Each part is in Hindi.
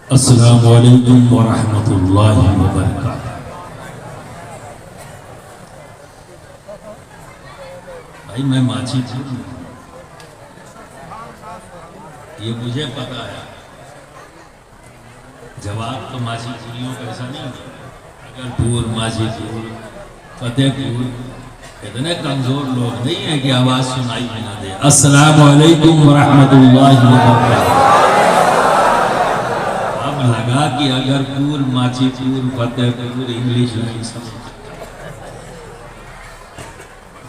अस्सलामु अलैकुम व रहमतुल्लाहि व बरकातुहू। भाई मैं माझी हूँ, ये मुझे पता है। जवाब तो माझी पूरियों का ऐसा नहीं है। अगरपुर, माझीपुर, फतेहपुर इतने कमजोर लोग नहीं है कि आवाज सुनाई भी ना दे। अस्सलामु अलैकुम व रहमतुल्लाहि व बरकातुहू। अब लगा कि अगरपुर, माझीपुर, फतेहपुर इंग्लिश नहीं समझ।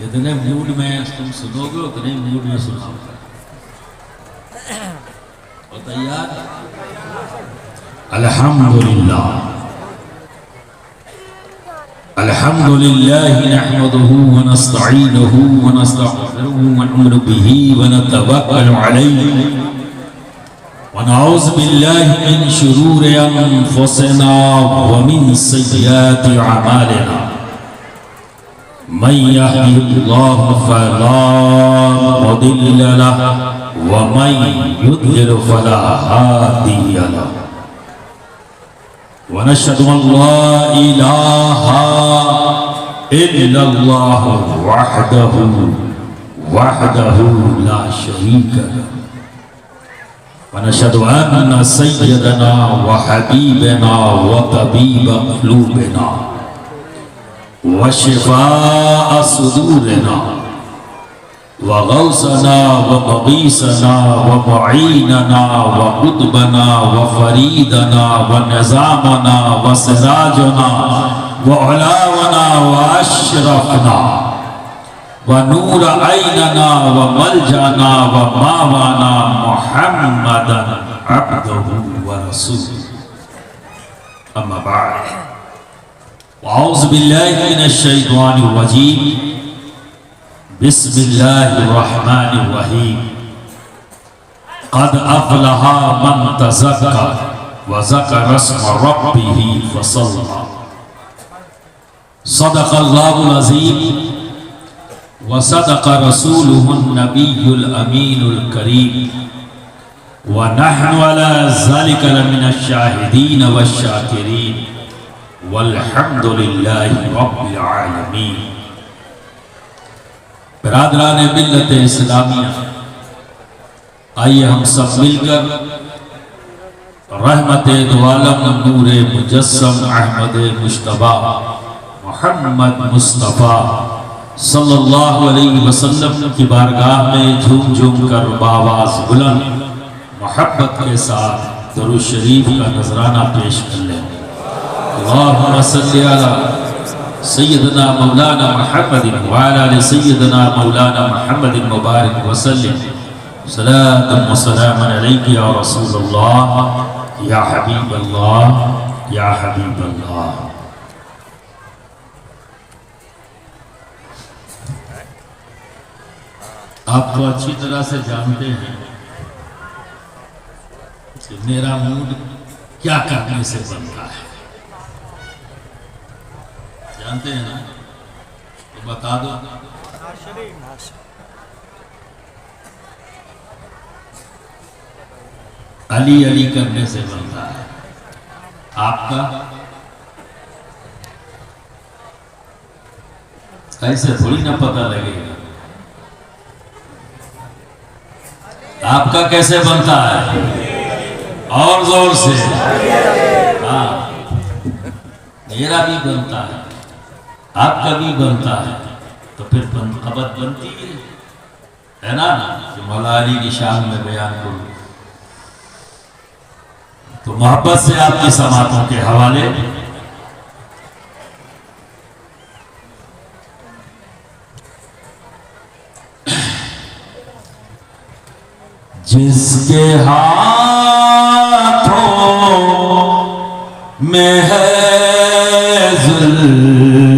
जितने मूड में तुम सुनोगे उतने मूड में सुनाओगे। और तैयार? अल्हम्दुलिल्लाह अल्हम्दुलिल्लाह नहमदुहु व नस्तईनुहु व नस्तगफिरुहु व नु'मिनु बिही व नतवक्कलु अलैहि व नऊज़ु बिल्लाहि मिन शुरूरि अनफुसिना व मिन सय्यिआति अमालिना। मन यहदिहिल्लाहु फला मुदिल्ल लहु व मन युद्लिल फला हादिय लहु। व नशहदु अन ला इलाहा इल्लल्लाह वहदहु ला शरीका लहु। व नशहदु अन्न सय्यदना व हबीबना व तबीब क़ुलूबिना व शिफ़ाअ सुदूरिना व गौसना व मुगीसना व मुईनना व कुतबना व फरीदना व निज़ामना व सिराजना व उलावना व अशरफना व नूर ऐनना व मलजाना व मावाना मुहम्मदन अब्दुहु व रसूलुहु। अम्मा बाद। औज़ु बिल्लाहि मिनश शैतानिर रजीम। बिस्मिल्लाहिर्रहमानिर्रहीम। क़द अफ़लहा मन तज़क्का व ज़करा अस्म रब्बिही फ़सल्ला। सदक़ल्लाहुल अज़ीम व सदक़ रसूलुहुन नबियुल अमीनुल करीम व नहनु अला ज़ालिका लमिनश शाहिदीन वश शाकिरीन वल्हम्दुलिल्लाहि रब्बिल आलमीन। बिरादरान मिल्लत इस्लामिया, आइए हम सब मिलकर रहमते दो आलम नूरे मुजस्सम अहमद मुश्तबा मोहम्मद मुस्तफ़ा सल्लल्लाहु अलैहि वसल्लम की बारगाह में झूम झूम कर बावाज़ बुलंद मोहब्बत के साथ दरूद शरीफ का नजराना पेश कर लें। अल्लाहुम्मा सल्लि अला सय्यदना मौलाना मुहम्मदिन व अला आलि सय्यदना मौलाना मुहम्मदिन मुबारक व सल्लिम सलातन व सलामन अलैका या रसूलल्लाह या हबीबल्लाह या हबीबल्लाह। आप तो अच्छी तरह से जानते हैं कि मेरा मूड क्या करने से बनता है। जानते हैं ना? तो बता दो। अली अली करने से बनता है। आपका ऐसे थोड़ी ना पता लगेगा। आपका कैसे बनता है? और जोर से। हाँ, मेरा भी बनता है, आपका भी बनता है। तो फिर खबर बनती है ना कि मौला अली की शान में बयान करूं। तो मोहब्बत से आपकी समातों के हवाले जिसके हाथों में है ज़ुल्फ़िकार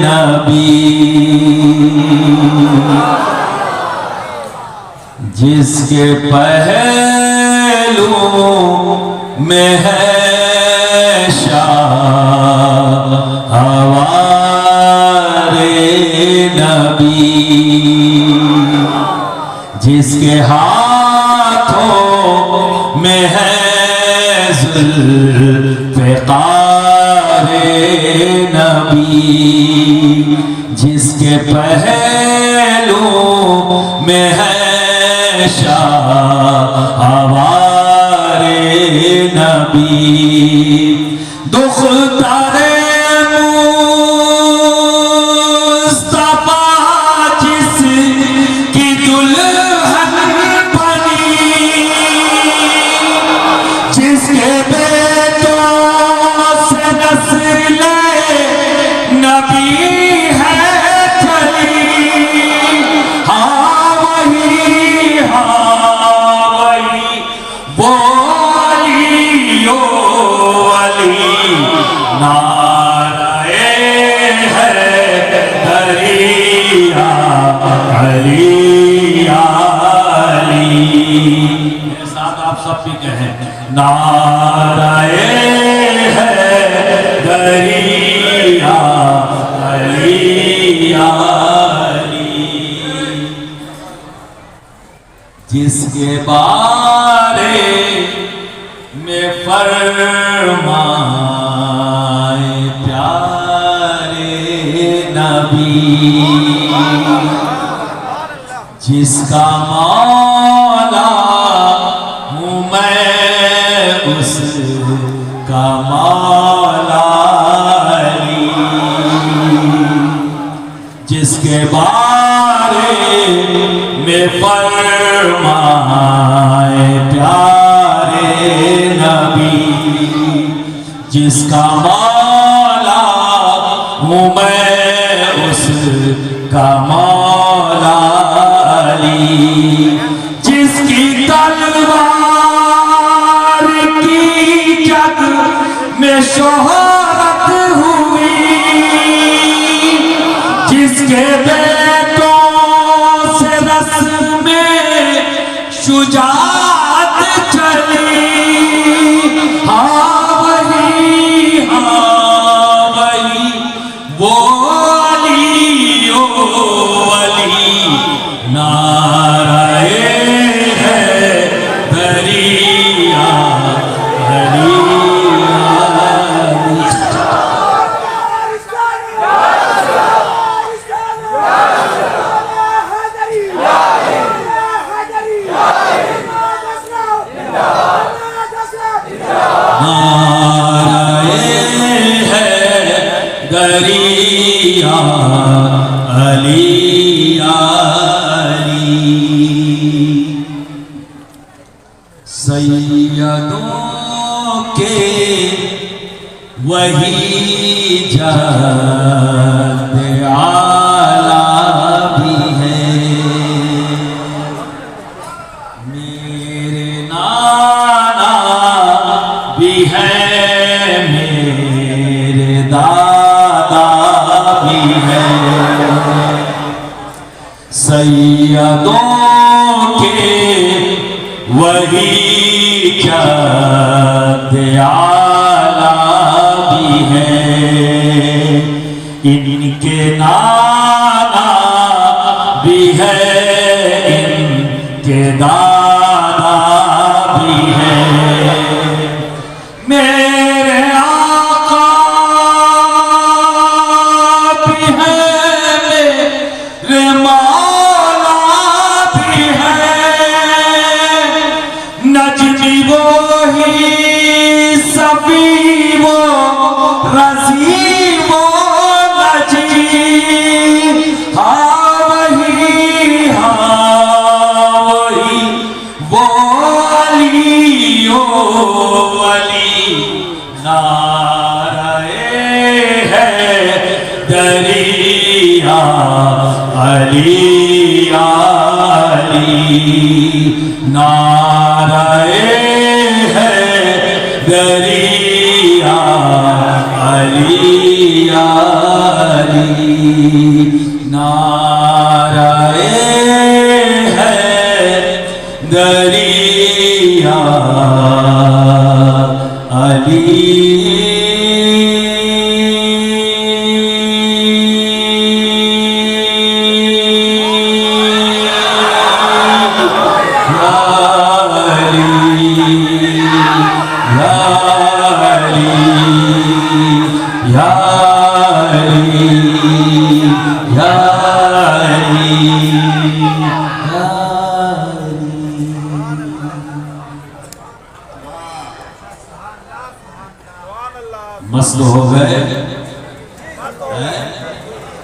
नबी, जिसके पहलू में है शाहवारे नबी, जिसके हाथों में है ज़ुल्फ़िकार नबी, जिसके पहलू में है शाहवारे नबी, दुख्तारे नाराए है दरिया अली अली, जिसके बारे में फरमाए प्यारे नबी, जिसका मौला हूँ मैं उसका मौला अली, जिसके बारे में फरमाए प्यारे नबी, जिसका मौला हूँ मैं उसका मौला अली, जिसकी तलवार की जग में शोहरत हुई, जिसके बेटों से रस्में शुजाअत चली, हाँ वही वो अली ओ अली, नाराए है दरिया अली दरिया अली अली, सैयदों के वही जद आला भी है, मेरे नाना भी है, मेरे दादा भी है, सैयदों के वही जद आला भी है, इनके नाना भी है, इनके दादा भी है, मेरे आका भी है, मेरे मौला भी है, नजमी वो ही सफी वो रजी वो नजी, हाँ वही वो अली ओ अली, नाराए है दरिया अली अली, नाराए है दरिया अली अली, नाराए है दरिया अली। मस्त हो गए।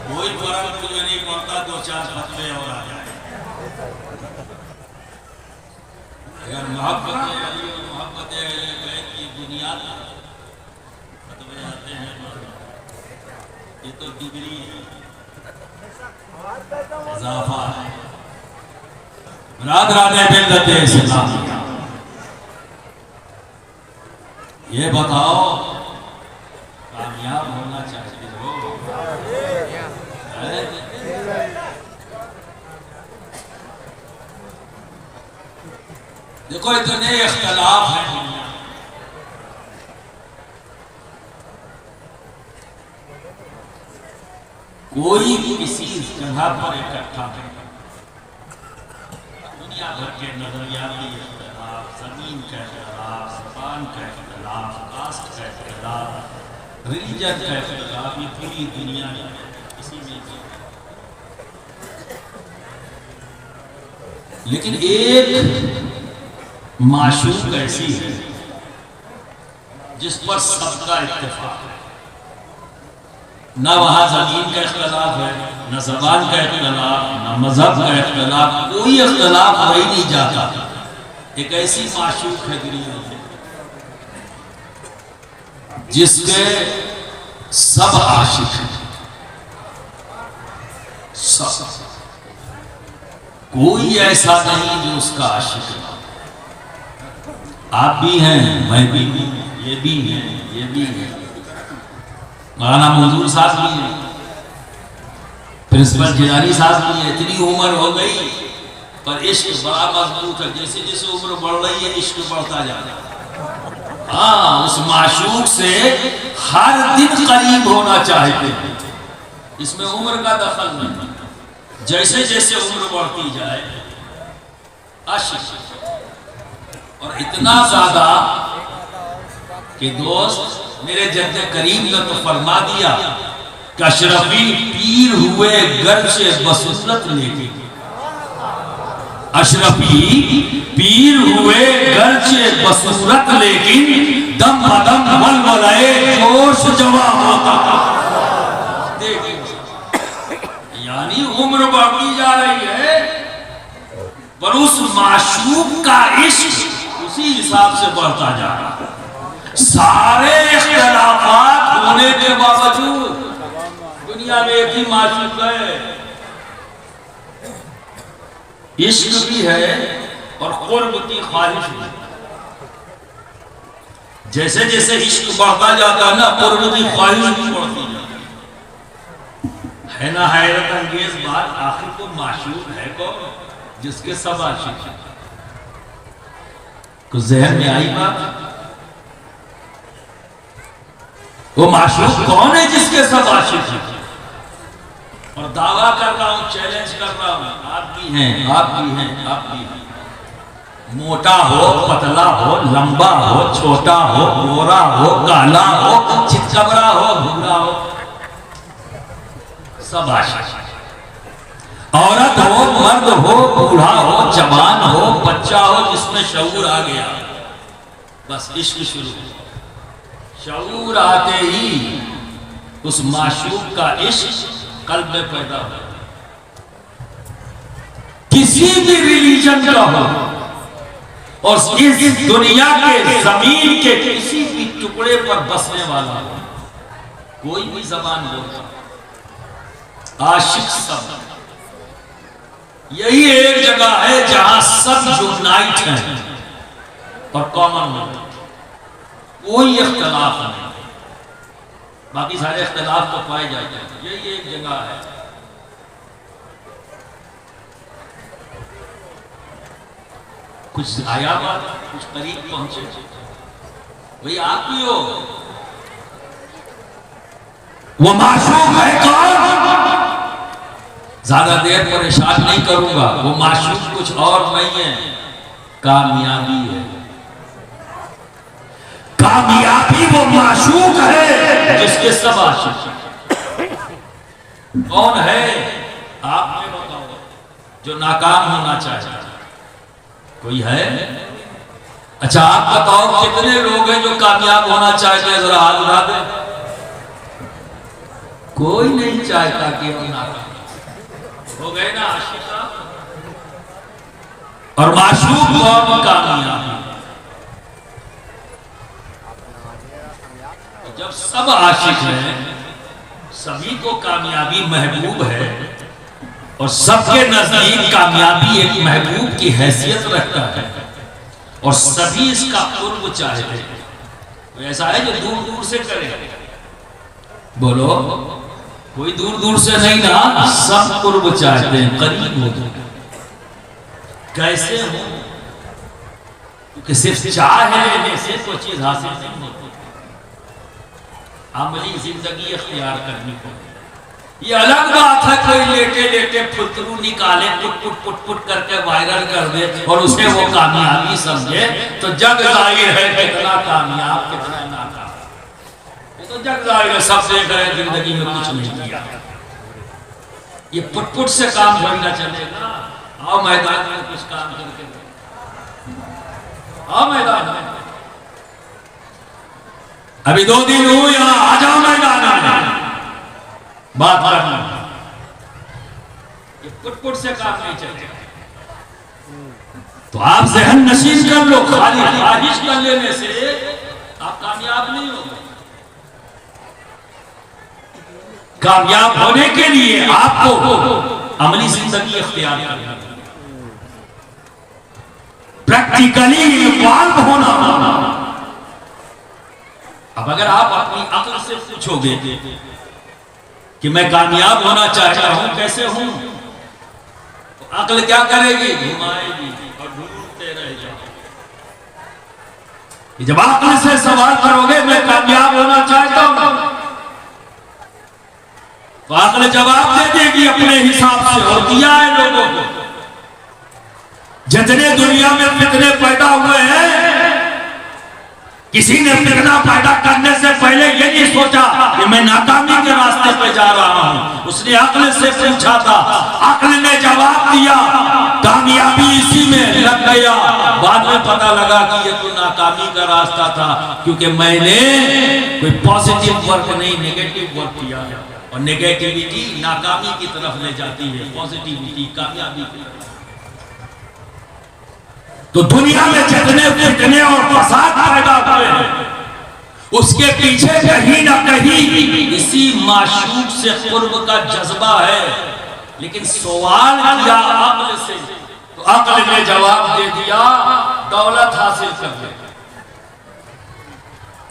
कोई फर्क मुझे नहीं पड़ता, दो चार फतवे और आ जाए। अगर मोहब्बत की बुनियाद फतवे आते हैं, ये तो डिग्री है, इजाफा है। रात रात मिलते इस्लाम। ये बताओ कामयाब होना चाहिए हो? देखो इतने इख्तलाफ हैं दुनिया में। कोई किसी जगह पर इकट्ठा है, दुनिया भर के नजरियाती इख्तलाफ, जमीन का इख्तलाफ, ज़बान का इख्तलाफ, कास्ट का इख्तलाफ, रिलीजन का इख्तलाफ, ये पूरी दुनिया में किसी में नहीं। लेकिन एक माशूक ऐसी है जिस पर सबका इत्तेफाक है। न वहां जमीन का इख्तलाफ है, न ज़बान का इख्तलाफ, न मजहब का इख्तलाफ, कोई इख्तलाफ हो ही नहीं जाता। एक ऐसी माशूक है दुनिया में जिसके सब आशिक हैं, सब। कोई ऐसा नहीं जो उसका आशिक है। आप भी हैं, मैं भी हूं, ये भी है, ये भी है, मौलाना मंजूर साहब भी है, प्रिंसिपल जिलानी साहब भी है। इतनी उम्र हो गई पर इश्क बड़ा मजबूत है। जैसे जैसे उम्र बढ़ रही है इश्क बढ़ता जा रहा है। हाँ, उस माशूक से हर दिन करीब होना चाहते हैं। इसमें उम्र का दखल नहीं। जैसे जैसे उम्र बढ़ती जाए आशिक, और इतना ज्यादा कि दोस्त मेरे जद्दे करीम ने तो फरमा दिया कि अशरफी पीर हुए घर से बसूरत लेके, अशरफी पीर हुए घर से बसूरत लेकिन दम बदम वलवलाए जोश जवा होता। यानी उम्र बढ़ती जा रही है पर उस माशूक का इश्क उसी हिसाब से बढ़ता जा रहा है। सारे इख्तिलाफात होने के बावजूद दुनिया में एक ही माशूक है। इश्क भी है और कुर्ब की ख्वाहिश भी। जैसे जैसे इश्क बढ़ता जाता है ना, कुर्ब की ख्वाहिश भी बढ़ती जाती है ना। हैरत अंगेज बात, आखिर को माशूक है कौन जिसके सब आशिक हैं? कुछ ज़हन में आई बात? वो माशूक कौन है जिसके सब आशिक हैं? और दावा कर रहा हूं, चैलेंज कर रहा हूं, आप भी हैं, आप भी हैं, आप भी हैं। मोटा हो, पतला हो, लंबा हो, छोटा हो, गोरा हो, काला हो, चितकबरा हो, भूरा हो, सब आशिक। औरत हो, मर्द हो, बूढ़ा हो, जवान हो, बच्चा हो, जिसमें शऊर आ गया, बस इश्क शुरू। शऊर आते ही उस माशूक का इश्क कल्ब में पैदा हो। किसी भी रिलीजन का हो और इस दुनिया के जमीन के किसी भी टुकड़े पर बसने वाला हो, कोई भी जबान बोलता, आशिक सब। यही एक जगह है जहां सब यूनाइट हैं और कॉमन है, कोई इख्तलाफ नहीं। बाकी सारे इख्तलाफ तो पाए जाते हैं। यही एक जगह है। कुछ आया बात, कुछ करीब पहुंचे। वही आप भी हो। वो माशूक है कौन ज्यादा देर परेशान नहीं करूंगा। वो माशूक कुछ और नहीं है, कामयाबी है। कामयाबी वो माशूक है जिसके सब आशिक। कौन है आपने बताओ जो नाकाम होना चाहता है? कोई है? अच्छा आप बताओ कितने लोग हैं जो कामयाब होना चाहते हैं? जरा हाथ उठा दे। कोई नहीं चाहता कि हम नाकाम हो गए ना आशिका। और माशूक कौन कामयाब? जब सब आशिक हैं, सभी को कामयाबी महबूब है और सबके नजदीक कामयाबी एक महबूब की हैसियत रखता है और सभी इसका कुर्ब चाहते हैं। तो ऐसा है जो दूर दूर से करे? बोलो, कोई दूर दूर से नहीं ना, सब कुर्ब चाहते हैं, करीब हो जाए। कैसे हो? क्योंकि सिर्फ चाह लेने से कोई चीज हासिल नहीं होती, अमली जिंदगी इख्तियार करनी पड़ती। ये अलग बात है कोई लेटे लेटे फुतरू निकाले, पुट पुट पुट पुट करके वायरल कर दे और उसे वो कामयाबी समझे, तो जग जाहिर है कितना कामयाब कितना नाकाम। ये तो जग जाहिर है, सब देख रहे हैं जिंदगी में कुछ नहीं किया। ये पुट पुट से काम थोड़ी ना चलेगा। आओ मैदान में कुछ काम करके, आओ मैदान में। अभी 2 दिन हुए, यहाँ आ जाओ मैदान में बात करना। ये पुट से काम नहीं चलेगा। तो आप ज़हन नशीन कर लो, खाली ख्वाहिश कर लेने से आप कामयाब नहीं होंगे। कामयाब होने के लिए आपको अमली जिंदगी इख्तियार करनी है, प्रैक्टिकली इन्वॉल्व होना। अब अगर आप अपनी अक्ल से पूछोगे कि मैं कामयाब होना चाहता हूं, कैसे हूं, तो अक्ल क्या करेगी? घुमाएगी और ढूंढते रह जाओ। जब अक्ल से सवाल करोगे मैं कामयाब होना चाहता हूं, तो अक्ल जवाब दे देगी अपने हिसाब से। और दिया है लोगों को। जितने दुनिया में फितने पैदा हुए हैं, किसी ने फितना पैदा करने से पहले ये नहीं सोचा कि मैं नाकामी के रास्ते पे जा रहा हूं। उसने अक्ल से पूछा था, अक्ल ने जवाब दिया, कामयाबी इसी में लग गया। बाद में पता लगा कि ये तो नाकामी का रास्ता था, क्योंकि मैंने कोई पॉजिटिव वर्क नहीं नेगेटिव वर्क किया। और नेगेटिविटी नाकामी की तरफ ले जाती है, पॉजिटिविटी कामयाबी की तरफ। तो दुनिया में जितने फितने और फसाद पैदा हुए हैं, उसके पीछे कहीं ना कहीं इसी माशूक से कुर्ब का जज्बा है। लेकिन सवाल किया अक्ल से, तो अक्ल ने जवाब दे दिया, दौलत हासिल कर ले,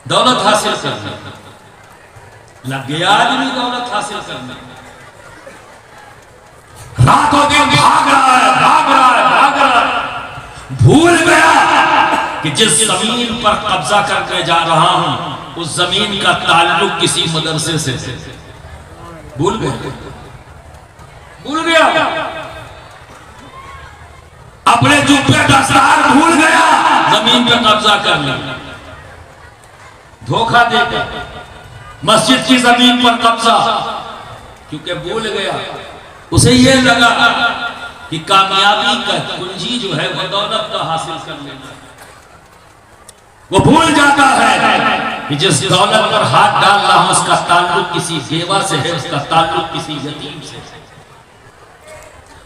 दौलत हासिल कर ले। लग गया आदमी दौलत हासिल करने, रातों दिन भाग रहा है, भाग रहा है, भाग रहा है। भूल गया कि जिस जमीन पर कब्जा करके जा रहा हूं, उस जमीन का ताल्लुक किसी मदरसे से। भूल गया, भूल गया। अपने जुब्बे दस्तार भूल गया, जमीन पे कब्जा कर लिया। धोखा देकर मस्जिद की जमीन पर कब्जा, क्योंकि भूल गया। उसे यह लगा कि कामयाबी का कुंजी जो है वो दौलत का हासिल कर लेना। वो भूल जाता है कि जिस दौलत पर हाथ डाल रहा हूं उसका ताल्लुक किसी बेवा से है, उसका ताल्लुक किसी यतीम से है।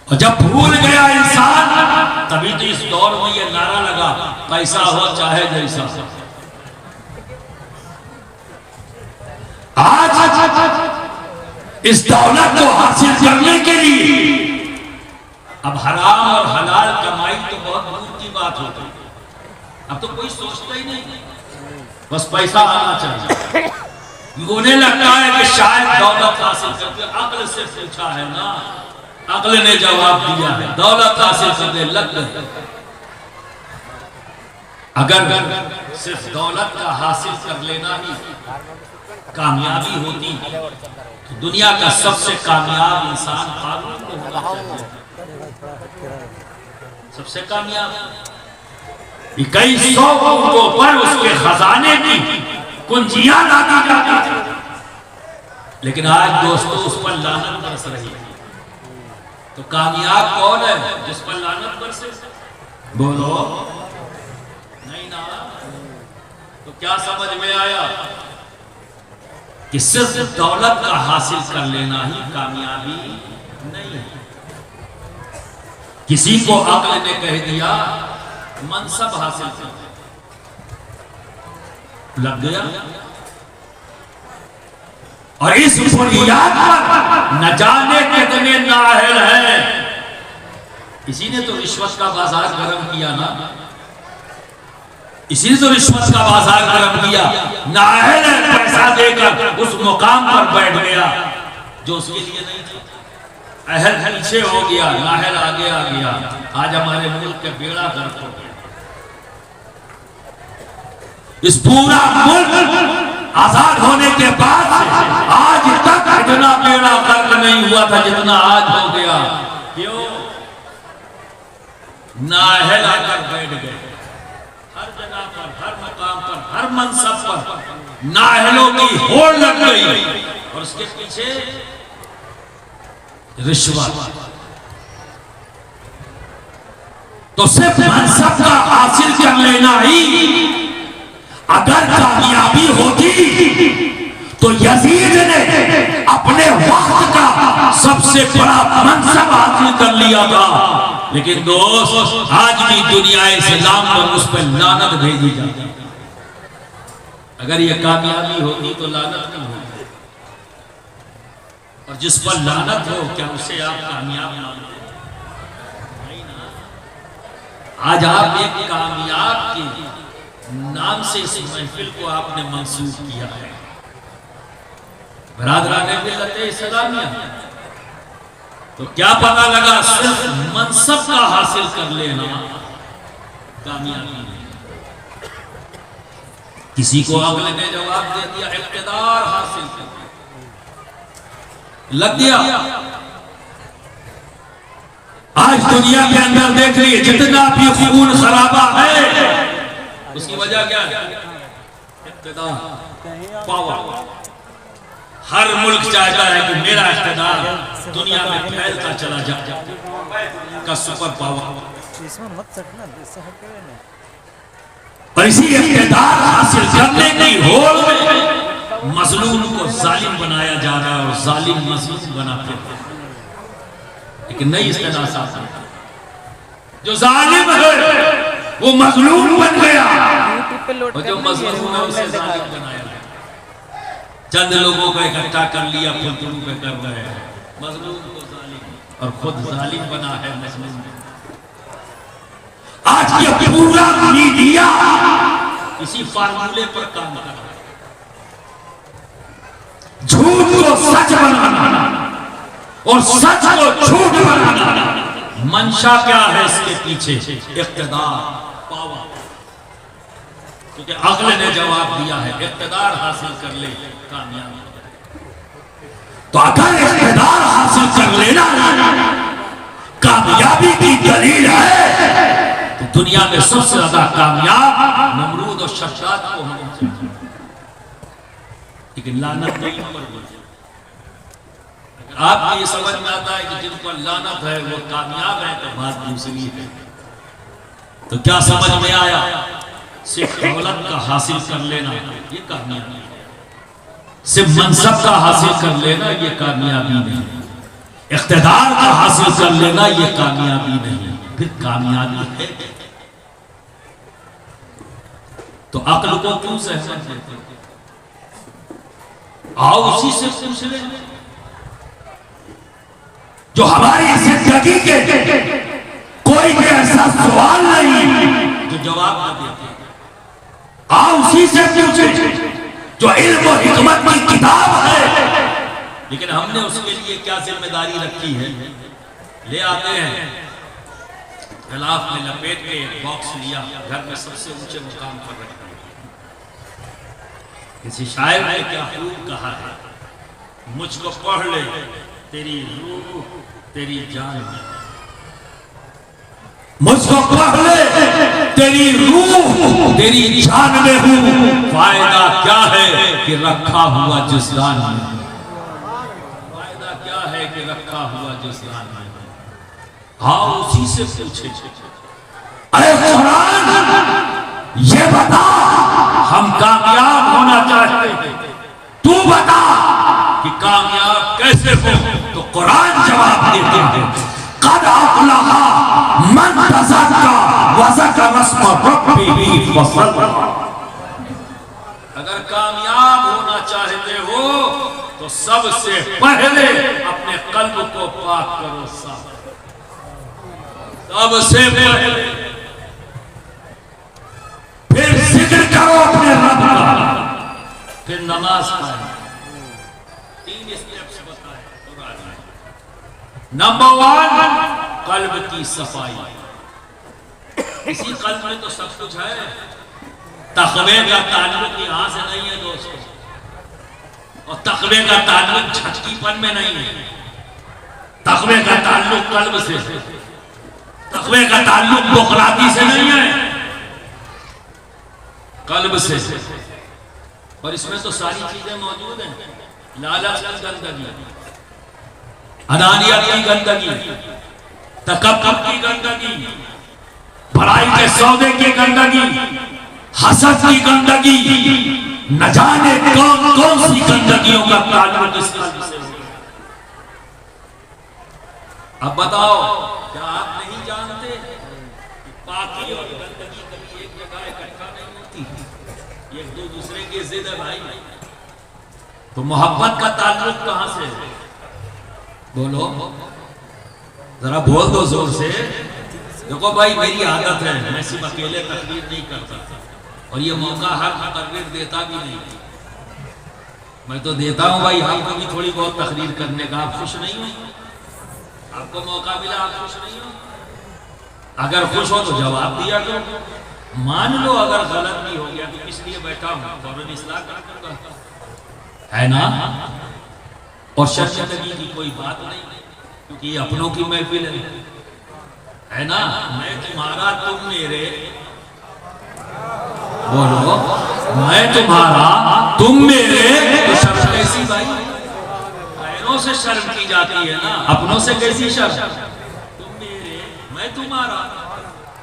और जब भूल गया इंसान, तभी तो इस दौर में ये नारा लगा, पैसा हो चाहे जैसा। आज इस दौलत को हासिल करने के लिए अब हराम और हलाल कमाई तो बहुत दूर की बात होती है। अब तो कोई सोचता ही नहीं, बस पैसा आना चाहिए। उन्हें लगता है कि शायद दौलत हासिल करके, अक्ल से पूछा है ना, अक्ल ने जवाब दिया है, दौलत हासिल करने लग गए। अगर सिर्फ दौलत का हासिल कर लेना ही कामयाबी होती, दुनिया का सबसे कामयाब इंसान कारून को होना चाहिए। सबसे कामयाब 2100 ऊँटों पर उसके खजाने की कुंजियां लादी जाती थी, लेकिन आज दोस्तों उस पर लानत बरस रही है। तो कामयाब कौन है? जिस पर लानत बरसे। बोलो नहीं ना। तो क्या समझ में आया कि सिर्फ दौलत का हासिल कर लेना ही कामयाबी नहीं है। किसी को अक्ल ने कह दिया मनसब हासिल कर, लग गया, और इस बुनियाद पर न जाने कितने नाअहल हैं। इसी ने तो रिश्वत का बाजार गर्म किया ना, इसी ने तो रिश्वत का बाजार गर्म किया। नाअहल है, पैसा देकर उस मुकाम पर बैठ गया जो उसके लिए नहीं था। अहल पीछे हो गया, नाअहल आगे आ गया। आज हमारे मुल्क के बेड़ा गर्क हो गया। इस पूरा मुल्क आजाद होने के बाद आज तक इतना बेड़ा गर्क नहीं हुआ था जितना आज हो गया। क्यों? नाअहल आकर बैठ गए। हर जगह पर, हर मकाम पर, हर मनसब पर नाअहलों की होड़ लग गई, और उसके पीछे रिश्वत। तो सिर्फ मनसब का हासिल कर लेना ही अगर कामयाबी होती तो यजीद ने अपने वक्त का सबसे बड़ा मनसब हासिल कर लिया था। लेकिन दोस्त आज भी दुनिया इस्लाम पर उस पर लानत भेजी जाती है। अगर ये कामयाबी होती तो लानत नहीं होती, और जिस पर लानत हो क्या उसे आप कामयाब मानते? नहीं ना। आज आप एक कामयाब के नाम से इस महफिल को आपने मंसूब किया है। बरादराने मिल्लते इस्लामिया, तो क्या पता लगा सिर्फ मनसब का हासिल कर लेना कामयाबी नहीं। किसी को अगले ने जवाब दे दिया इक़्तिदार हासिल कर लग गया। आज दुनिया के अंदर देख रही है जितना भी खून खराबा है, उसकी वजह क्या है? इक़्तिदार, पावर। हर मुल्क चाहता है कि मेरा इक़्तिदार दुनिया में फैलता चला जाए, का सुपर पावर। और इसी इक़्तिदार हासिल करने की होड़ में मजलूम को जालिम बनाया जा रहा है, और जालिम मजलूम बनाते हैं। लेकिन नहीं इस्तेदाद साथ, जो जालिम है वो मजलूम बन गया, और जो मजलूम है उसे जालिम बनाया गया। चंद लोगों को इकट्ठा कर लिया, फुलतुलू पे कर रहे हैं मजलूम को जालिम, और खुद जालिम बना है मजलूम। आज ये पूरा मीडिया इसी फार्मूले पर काम कर रहा है, झूठ को सच बनाना और सच को झूठ बनाना। मंशा क्या है इसके पीछे? इक़्तिदार, पावर। क्योंकि अगले ने जवाब दिया है इक़्तिदार हासिल कर ले कामयाब। तो अगर इक़्तिदार हासिल कर लेना कामयाबी की दलील है, तो दुनिया में सबसे ज्यादा कामयाब नमरूद और शद्दाद को होना चाहिए। लेकिन लानत नहीं पर आपको ये समझ में आता है कि जिन पर लानत है वो कामयाब है, तो बात दूसरी है। तो क्या समझ में आया? सिर्फ दौलत का हासिल कर लेना ये कामयाबी है, सिर्फ मनसब का हासिल कर लेना ये कामयाबी नहीं, इक़्तिदार का हासिल कर लेना ये कामयाबी नहीं। फिर कामयाबी है तो अक्ल को क्यों सहमत देते? आओ उसी से पूछ ले जो हमारी जिंदगी के कोई भी ऐसा सवाल नहीं जो जवाब न देते। आओ उसी से पूछे जो इल्म और हिकमत की किताब है, लेकिन हमने उसके लिए क्या जिम्मेदारी रखी है? ले आते हैं गिलाफ में लपेट के बॉक्स लिया, घर में सबसे ऊंचे मुकाम पर रखा। किसी शायर ने क्या खूब कहा है, मुझको पढ़ ले, तेरी रूह तेरी जान में। मुझको पढ़ ले, तेरी रूह तेरी जान में हूं। फायदा क्या है कि रखा हुआ जिस्दान में। फायदा क्या है कि रखा हुआ जिस्दान में। हाँ, उसी से पूछे, अरे कुरान ये बता, हम कामयाब होना चाहते हैं, तू बता कि कामयाब कैसे हो। तो कुरान जवाब देते हैं, कद अफ़लहा मन तज़क्का व ज़करा अस्म रब्बिही फसल्ला। अगर कामयाब होना चाहते हो तो सबसे पहले अपने कल्ब को पाक करो, सबसे पहले। फिर जिक्र करो अपने रब का, फिर नमाज पढ़ो। 3 स्टेप्स बताए कुरान में। नंबर 1, कल्ब की सफाई। इसी कल्ब में तो सब कुछ है। तक़वे का ताल्लुक यहां से नहीं है दोस्तों, और तक़वे का ताल्लुक झटकीपन में नहीं है। तक़वे का ताल्लुक कल्ब से, तक़वे का ताल्लुक बुखराती से नहीं है, कल्ब से। और इसमें तो सारी चीजें मौजूद हैं। लालच की गंदगी, अनानियत की गंदगी, तकब्बुर की गंदगी, बड़ाई के सौदे की गंदगी, हसद की गंदगी, न जाने कौन कौन सी गंदगियों का ताल्लुक इस कल्ब से है। अब बताओ, क्या आप नहीं जानते कि पाकी और गंदगी कभी एक जगह इकट्ठा नहीं होती, एक दो दूसरे की जिद है भाई। तो मोहब्बत का ताल्लुक कहां से है? बोलो, जरा बोल दो जोर से। देखो भाई, मेरी आदत है, मैं सिर्फ अकेले तकरीर नहीं करता, और ये मौका हर तकरीर देता भी नहीं। मैं तो देता हूं भाई, आपको भी थोड़ी बहुत तकरीर करने का। आप खुश नहीं हो? आपको मौका मिला, आप खुश नहीं हो? अगर खुश हो तो जवाब दिया करो। मान लो अगर गलत भी हो गया तो इसलिए बैठा हूं, फौरन इस्लाह कर दूंगा, है ना। और शर्मिंदगी की कोई बात नहीं, क्योंकि ये अपनों की महफिल है ना। मैं तुम्हारा, तुम मेरे। बोलो, मैं तुम्हारा तुम मेरे। तो शर्म कैसी भाई? गैरों से शर्म की जाती है ना, अपनों से कैसी शर्म? तुम मेरे, मैं तुम्हारा।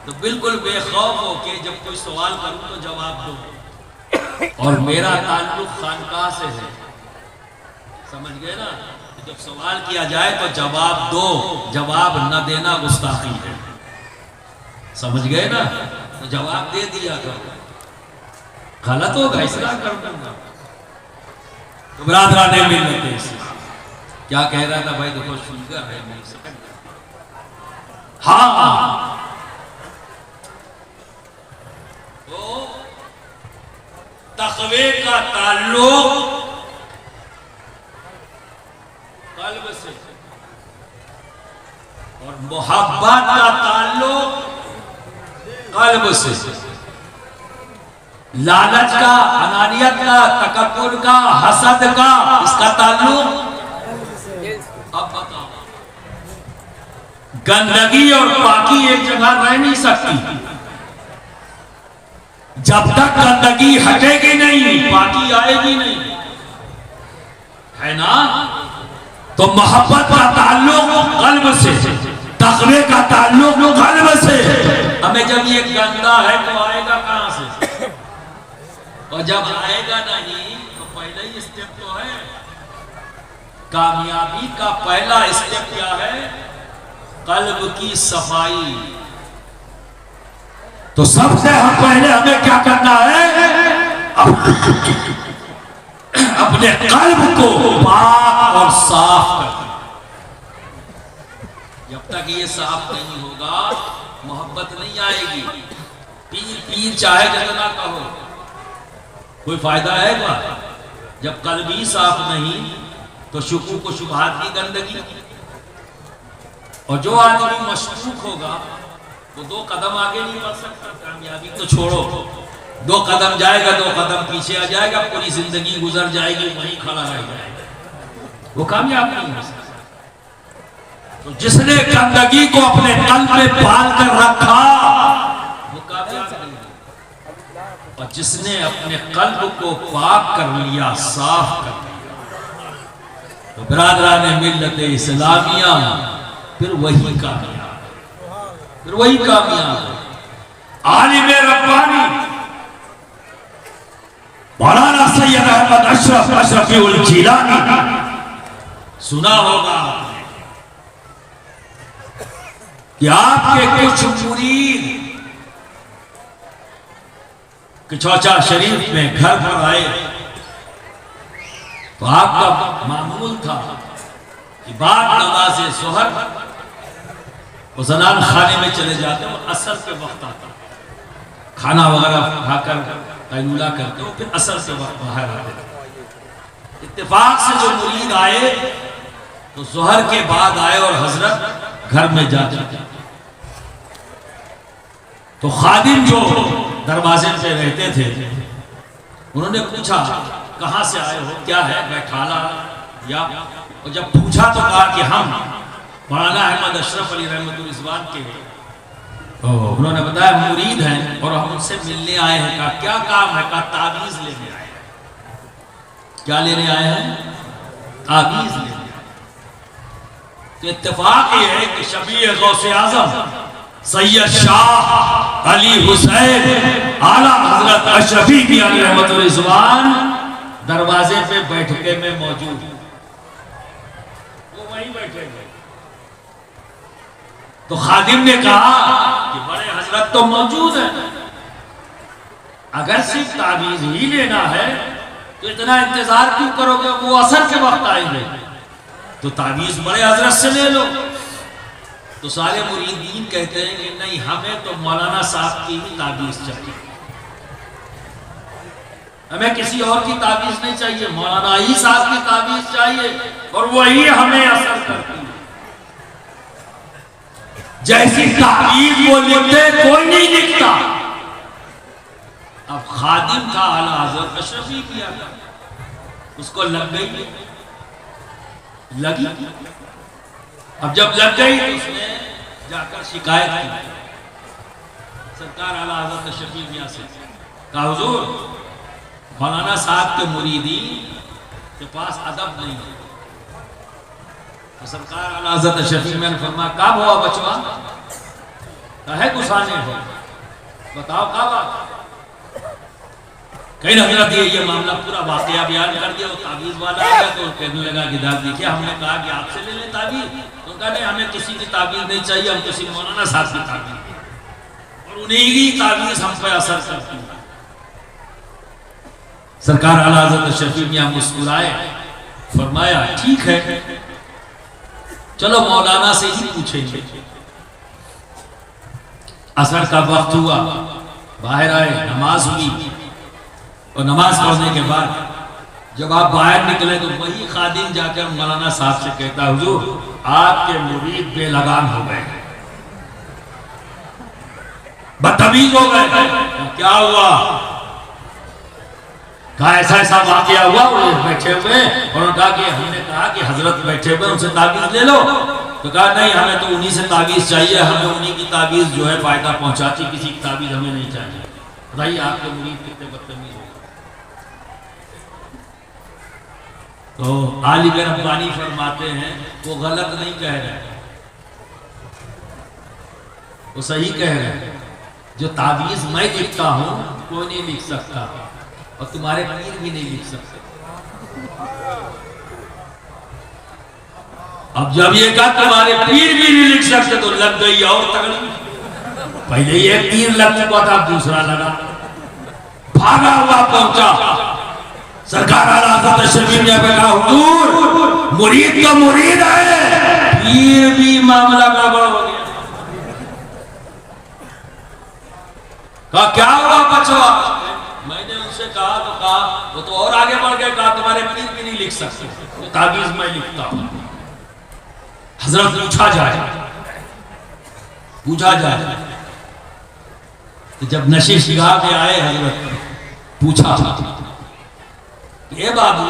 तो बिल्कुल बेखौफ हो के जब कोई सवाल करूं तो जवाब दो। और मेरा ताल्लुक खानकाह से है, समझ गए ना। जब सवाल किया जाए तो जवाब दो, जवाब न देना गुस्ताखी है, समझ गए ना। तो जवाब दे दिया करो, गलत होगा इसलिए कर दूंगा। तो बरादरान ने मिलते क्या कह रहा था भाई? देखो शुगर है, नहीं सकता। हाँ, तो तक़वे का ताल्लुक कल्ब से, और मोहब्बत का ताल्लुक कल्ब से। लालच का, अनानियत का, तकब्बुर का, हसद का, इसका ताल्लुक। अब बताओ, गंदगी और पाकी एक जगह रह नहीं सकती। जब तक गंदगी हटेगी नहीं, पाकी आएगी नहीं, है ना। तो मोहब्बत का ताल्लुक कल्ब से, तक़वे का ताल्लुक कल्ब से। हमें जब ये गंदा है तो आएगा कहां से? और जब आएगा नहीं तो पहला ही स्टेप तो है। कामयाबी का पहला स्टेप क्या है? कल्ब की सफाई। तो सबसे पहले हमें क्या करना है? अपने कल्ब को पाक और साफ करना। जब तक ये साफ नहीं होगा, मोहब्बत नहीं आएगी। पीर पीर चाहे जितना कहो, कोई फायदा है क्या? जब कल्ब ही साफ नहीं तो शुकूक को शुबहात की गंदगी। और जो आदमी मशकूक होगा वो 2 कदम आगे नहीं बढ़ सकता। कामयाबी तो छोड़ो, 2 कदम जाएगा, 2 कदम पीछे आ जाएगा, पूरी जिंदगी गुजर जाएगी, वहीं खड़ा रह जाएगा। वो कामयाब नहीं हो सकता। तो जिसने गंदगी को अपने कल्ब में पाल कर रखा वो कामयाब नहीं है। और जिसने अपने कल्ब को पाक कर लिया, साफ कर लिया, तो बिरादरान मिल्लत इस्लामिया फिर वही कामयाब, फिर वही कामयाब। आलिम रब्बानी मौलाना सैयद अहमद अशरफ अशरफी जिलानी, सुना होगा कि आपके कुछ मुरीद किचौचा शरीफ में घर पर आए तो आपका मामूल था कि बाद नमाज ज़ोहर वो ज़नान खाने में चले जाते, वो असर के वक्त आता, खाना वगैरह खाकर कैलूला करते हो, फिर असर के वक्त बाहर आते। इत्तेफाक से जो मुरीद आए तो ज़ोहर के बाद आए और हजरत घर में जा चुके। तो खादिम जो दरवाजे पे रहते थे उन्होंने पूछा कहाँ से आए हो, क्या है, बैठाला या, और जब पूछा तो कहा कि हम मौलाना अहमद अशरफ अली रहमतुल रिजवान के, तो उन्होंने बताया मुरीद हैं और हम उनसे मिलने आए हैं। कहा क्या काम है? कहा ताबीज लेने आए हैं। क्या लेने आए हैं? ताबीज लेने आए। तो इत्तेफाक ये है कि शबीह गौसे आजम सैयद शाह अली हुसैन आला हजरत अशरफी की रहमतुल रिजवान दरवाजे पे बैठके में मौजूद, वो वहीं बैठे हुए। तो खादिम ने कहा कि बड़े हजरत तो मौजूद हैं, अगर सिर्फ ताबीज ही लेना है तो इतना इंतजार क्यों करोगे, वो असर के वक्त आएंगे, तो ताबीज बड़े हजरत से ले लो। तो सारे मुरीदीन कहते हैं कि नहीं, हमें तो मौलाना साहब की ही ताबीज चाहिए, हमें किसी और की ताबीज नहीं चाहिए, मौलाना ही साहब की ताबीज चाहिए और वही हमें असर करती है। जैसी ताबीज वो लिखते कोई नहीं लिखता। अब खादिम था आला हज़रत अशरफी किया था, उसको लग गई, लगी। अब जब लग गई तो उसने जाकर शिकायत की सरकार आला हज़रत अशरफी मियां से, कहा हुजूर मौलाना साहब के मुरीदी के पास अदब नहीं है। तो सरकार आला हज़रत अशरफी मियां ने फरमाया कब हुआ बचवा, कहे गुस्साने हो, बताओ कब बात। कहीं हजरत ये मामला पूरा वाकया बयान कर दिया। वो ताबीज वाला आ गया तो कहने लगा कि दाद देखिए, हमने कहा कि आपसे ले लें ताबीज, तो कहा नहीं हमें किसी की ताबीज नहीं चाहिए, हम किसी मौलाना साहब की ताबीज, और उन्हीं की ताबीज हम पे असर करती है। सरकार आला हज़रत अशरफी मियां मुस्कुराए, फरमाया ठीक है चलो मौलाना से ही पूछेंगे। असर का वक्त हुआ, बाहर आए, नमाज हुई और नमाज पढ़ने के बाद जब आप बाहर निकले तो वही खादिम जाकर मौलाना साहब से कहता हुजूर आपके मुरीद बेलगाम हो गए, बदतमीज हो गए। क्या हुआ? कहा ऐसा ऐसा वाकया हुआ, वो बैठे हुए और उन्होंने कहा कि हमने कहा कि हजरत बैठे हुए उनसे ताबीज ले लो, तो कहा नहीं हमें तो उन्हीं से ताबीज चाहिए, हमें उन्हीं की ताबीज जो है फायदा पहुंचाती, किसी की ताबीज हमें नहीं चाहिए। बताइए आपके मुरीद कितने बदतमीज हो। तो आलिम रब्बानी फरमाते हैं वो गलत नहीं कह रहे, वो सही कह रहे हैं। जो ताबीज मैं लिखता हूं कोई नहीं लिख सकता और तुम्हारे पीर भी नहीं लिख सकते। अब जब ये कहा तुम्हारे पीर भी नहीं लिख सकते तो लग गई और तगड़ी। पहले ये तीर लग चुका था, दूसरा लगा, भागा हुआ पहुंचा सरकार आला हज़रत अशरफी मियां पे कहा हुजूर मुरीद का मुरीद है, पीर भी मामला गड़बड़ हो गया। कहा क्या हुआ बचवा? मैंने उनसे कहा तो कहा वो तो और आगे बढ़ गए, कहा तुम्हारे पीर भी नहीं लिख सकते, तो ताबीज मैं लिखता हूं। हजरत पूछा जाए तो जब नशे शिगार में आए हजरत पूछा ए बाबू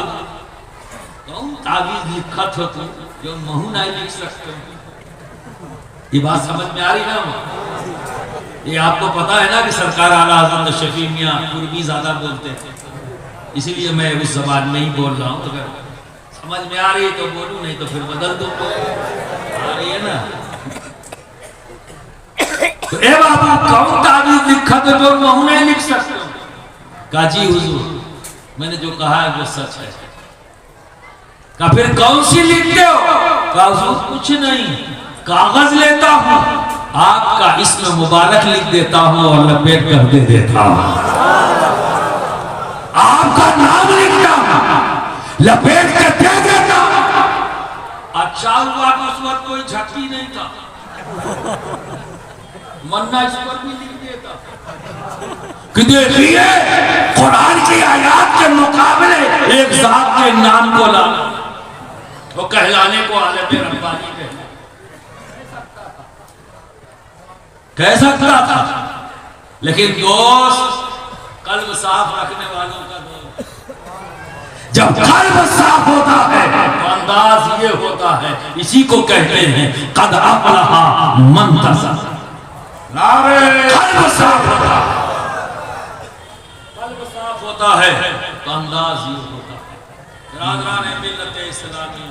कौन तावीज लिखत हो तुम जो महू नहीं लिख सकते हो। ये बात समझ में आ रही ना? ये आपको पता है ना कि सरकार आला हज़रत शफी मियां पूर्वी ज्यादा बोलते थे, इसीलिए मैं उस जबान में ही बोल रहा हूँ। अगर समझ में आ रही है तो बोलूं, नहीं तो फिर बदल दो। आ रही है ना? तो ए बाबू कौन तावीज लिखा तो जो महू नहीं लिख सकते हो? काजी हुजूर मैंने जो कहा है वो सच है। का फिर कौन सी लिखते हो? का कुछ नहीं, कागज लेता हूं, आपका इसमें मुबारक लिख देता हूं और लपेट कर दे देता हूं। आपका नाम लिखता हूं, लपेट कर दे देता हूं। अच्छा हुआ कि उस वक्त कोई झक्की नहीं था, वरना इस पर भी लिख देता। कि देखिए कुरान की आयत के मुकाबले एक जात के नाम को ला, वो कहलाने को आलम रब्बानी कह सकता था। लेकिन दोस्त, कल्ब साफ रखने वालों का दोस्त, जब कल्ब साफ होता है तो अंदाज ये होता है, इसी को कहते हैं कद अफलहा मन तज़क्का। नारे कल्ब साफ होता है, कल्ब साफ होता है तो अंदाज ये होता है। बिरादरान मिल्लत इस्लामी,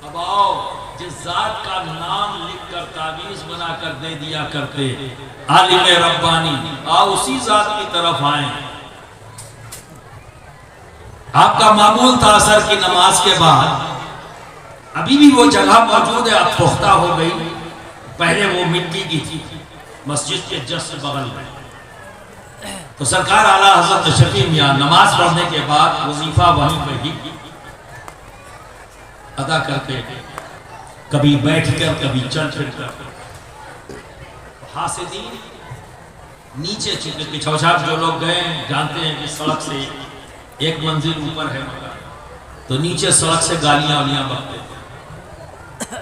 अब आओ जिस जात का नाम लिखकर तावीज बनाकर दे दिया करते आलिम रब्बानी, आओ उसी जात की तरफ आए। आपका मामूल था असर की नमाज के बाद, अभी भी वो जगह मौजूद है, अब पुख्ता हो गई, पहले वो मिट्टी की थी मस्जिद के जस्ट बगल में। तो सरकार आला हज़रत शफी मियां नमाज पढ़ने के बाद वजीफा वहीं पर ही अदा करते, कभी बैठकर कभी चल फिर कर। हासिदीन नीचे पिछौछाप जो लोग गए जानते हैं कि सड़क से एक मंजिल ऊपर है मकान, तो नीचे सड़क से गालियां वालियां बकते थे।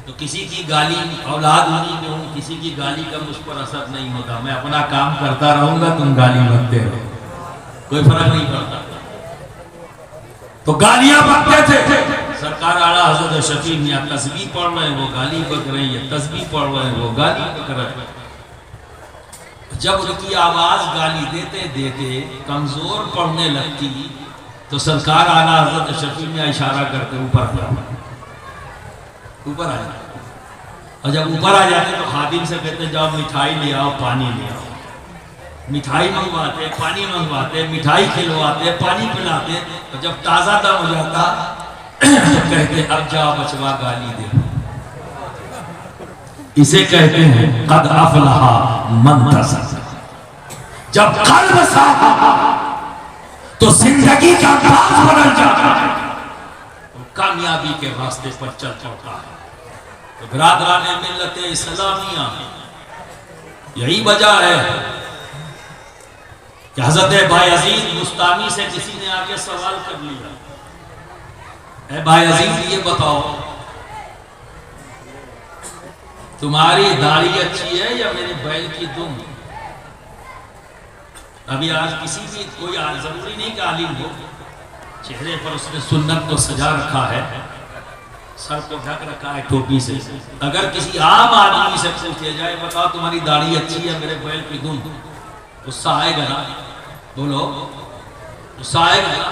तो किसी की गाली औलाद उन्हीं में हूं, किसी की गाली का मुझ पर असर नहीं होता, मैं अपना काम करता रहूंगा, तुम गाली बकते रहो, कोई फर्क नहीं पड़ता। तो गालियां बकते थे। सरकार आला हज़रत शफी मियां तस्बीह पढ़ रहे हैं, वो गाली बक रही है, तस्बीह पढ़ रहे हैं, वो गाली बक रहे हैं। जब उनकी आवाज गाली देते देते कमजोर पड़ने लगती तो सरकार आला हज़रत शफी मियां इशारा करते ऊपर आ जाओ, ऊपर आ जाओ। और जब ऊपर आ जाते तो खादिम से कहते जाओ मिठाई ले आओ, पानी ले आओ। मिठाई मंगवाते, पानी मंगवाते, मिठाई खिलवाते, पानी पिलाते। तो जब ताज़ा दम हो जाता तो कहते अब जाओ बचवा गाली दे। इसे कहते हैं कद अफलहा मन तज़क्का। जब कल्ब साफ होता तो जिंदगी का अंदाज बदल जाता है, तो कामयाबी के रास्ते पर चल पड़ता है। तो बिरादरान मिल्लत इस्लामिया, यही वजह है कि हज़रत बायज़ीद बुस्तामी से किसी ने आके सवाल कर लिया, ए बायज़ीद ये बताओ तुम्हारी दाढ़ी अच्छी है या मेरे बैल की दुम? अभी आज किसी भी कोई जरूरी नहीं कि आलिम हो, चेहरे पर उसने सुन्नत को सजा रखा है, सर को ढक रखा है टोपी से। अगर किसी आम आदमी से पूछा जाए बताओ तुम्हारी दाढ़ी अच्छी है मेरे बैल की दुम, गुस्सा आएगा ना? बोलो गुस्सा आएगा ना?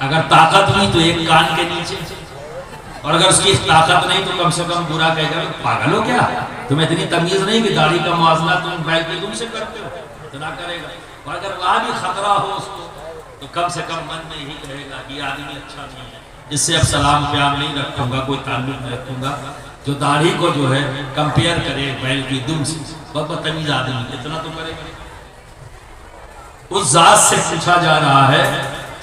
अगर ताकत हुई तो एक कान के नीचे, और अगर उसकी ताकत नहीं तो कम से कम बुरा कहेगा पागल हो क्या, तुम्हें इतनी तमीज नहीं कि दाढ़ी का मुआवजा तुम बैल की दुम से करते हो, इतना करेगा। और अगर वहां भी खतरा हो उसको तो कम से कम मन में यही कहेगा कि आदमी अच्छा नहीं है, इससे अब सलाम प्यार नहीं रखूंगा, कोई ताल्लुक नहीं रखूंगा। जो दाढ़ी को जो है कंपेयर करे बैल की दुम से, बहुत बदतमीज आदमी, इतना तो करेगा। उस जात से पूछा जा रहा है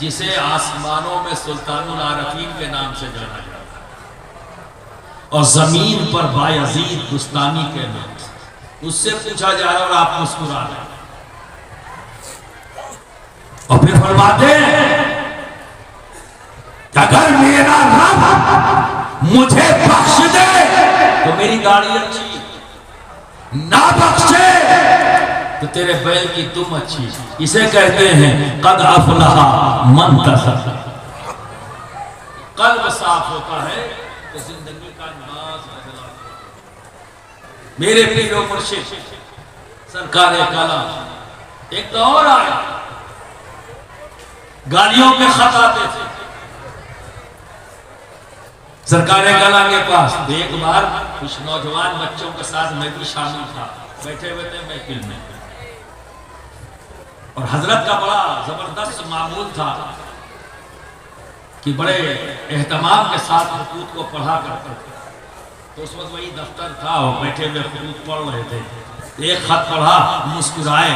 जिसे आसमानों में सुल्तानुल आरफीन के नाम से जाना जाता है और जमीन पर बायज़ीद बुस्तामी के नाम से, उससे पूछा जा रहा है और आप मुस्कुरा रहे हैं। और फिर फरमाते हैं अगर मेरा रब मुझे बख्श दे तो मेरी दाढ़ी अच्छी, ना बख्शे तो तेरे बैल की तुम अच्छी। इसे कहते हैं कद अफलहा मन तज़क्का। कल्ब साफ होता है तो जिंदगी का अंदाज बदला। मेरे पीरो मुर्शिद सरकार काला एक दौर आया, गालियों के खत आते थे सरकार काला के पास। एक बार कुछ नौजवान बच्चों के साथ मैं भी शामिल था, बैठे हुए थे महफिल में, और हजरत का बड़ा जबरदस्त मामूल था कि बड़े एहतमाम के साथ हुकूक को पढ़ा करते थे। तो उस वक्त वही दफ्तर था और बैठे हुए हुकूक पढ़ रहे थे। एक खत पढ़ा, मुस्कुराए,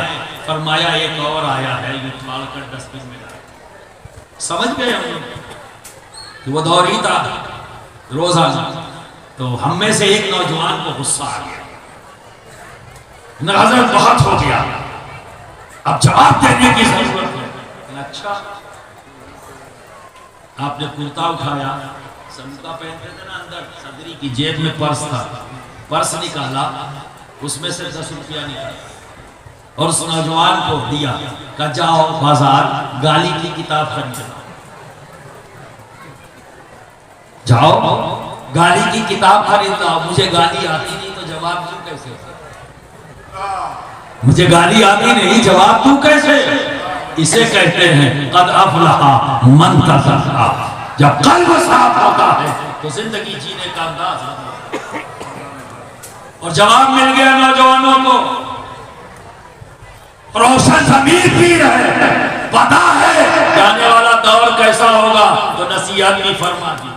फरमाया एक और आया है, ये फाड़ कर डस्टबिन में डाल। समझ गए हम कि वो दौर ही था रोजाना। तो हम में से एक नौजवान को गुस्सा आ गया, हजरत बहुत हो गया, अब जवाब देने की जरूरत है। अच्छा, आपने कुर्ता उठाया, समता पहनते थे ना, अंदर सदरी की जेब में पर्स था, पर्स निकाला, उसमें से 10 रुपया निकाला और उस नौजवान को दिया, कहा जाओ बाजार गाली की किताब खरीदो, जाओ गाली की किताब खरीदता। मुझे गाली आती नहीं तो जवाब दूं कैसे? मुझे गाली आती नहीं, जवाब दूं कैसे? इसे कहते हैं कद अफलहा मन तज़क्का। जब कल्ब साफ होता है तो जिंदगी जीने का अंदाज होता है। और जवाब मिल गया नौजवानों को, रोशन जमीन पी रहे हैं, पता है जाने वाला दौर कैसा होगा। तो नसीहत भी फरमा दी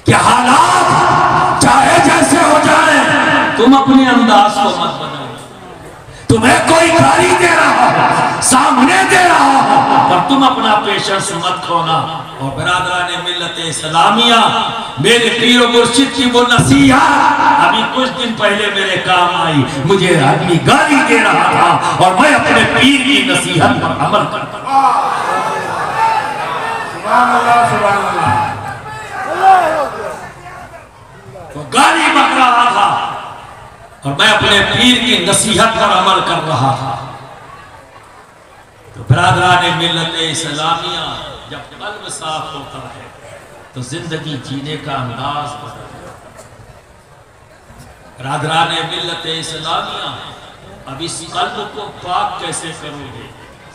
कि हालात चाहे जैसे हो जाए, तुम अपने अंदाज को मत बदलो। तुम्हें कोई गाली दे रहा हो, सामने दे रहा हो, पर तुम अपना पेशेंस मत खोना। और बिरादरान मिल्लत इस्लामिया, मेरे पीर मुर्शिद की वो नसीहत अभी कुछ दिन पहले मेरे काम आई। मुझे आदमी गाली दे रहा था और मैं अपने पीर की नसीहत पर अमल करता। तो गाली बक रहा था और मैं अपने पीर की नसीहत पर अमल कर रहा था। तो बिरादरान मिल्लत इस्लामिया, जब कल्ब साफ होता है तो जिंदगी जीने का अंदाज बदलता है। बिरादरान मिल्लत इस्लामिया, अब इस कल्ब को पाक कैसे करोगे,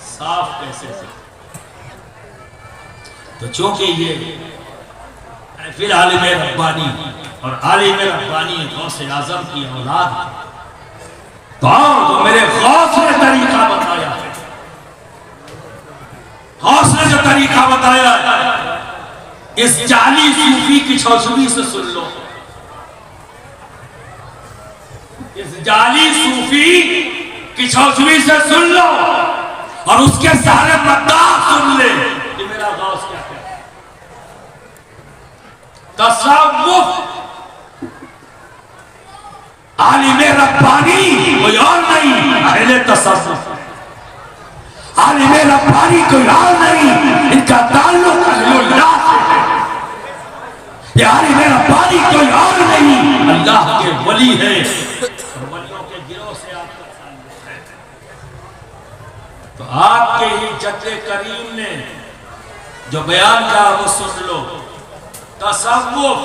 साफ कैसे करोगे? तो चूंकि ये फिर आलिम रब्बानी और आलिम रब्बानी गौसे आजम की औलाद, तो मेरे गौस ने तरीका बताया है, गौस ने जो तरीका बताया है, इस जाली सूफी की छौछुरी से सुन लो, इस जाली सूफी की छौछुरी से सुन लो और उसके सारे मद्दाह सुन ले कि मेरा गौस क्या कहता है। तसव्वुफ आलिम रब्बानी कोई और नहीं, अहले तसव्वुफ आलिम रब्बानी कोई और नहीं, इनका ताल्लुक अल्लाह से है। ये आलिम रब्बानी कोई और नहीं, अल्लाह के वली है, वलियों के गिरोह से आपका ताल्लुक है। तो आपके ही जद्दे करीम ने जो बयान किया वो सुन लो। तसव्वुफ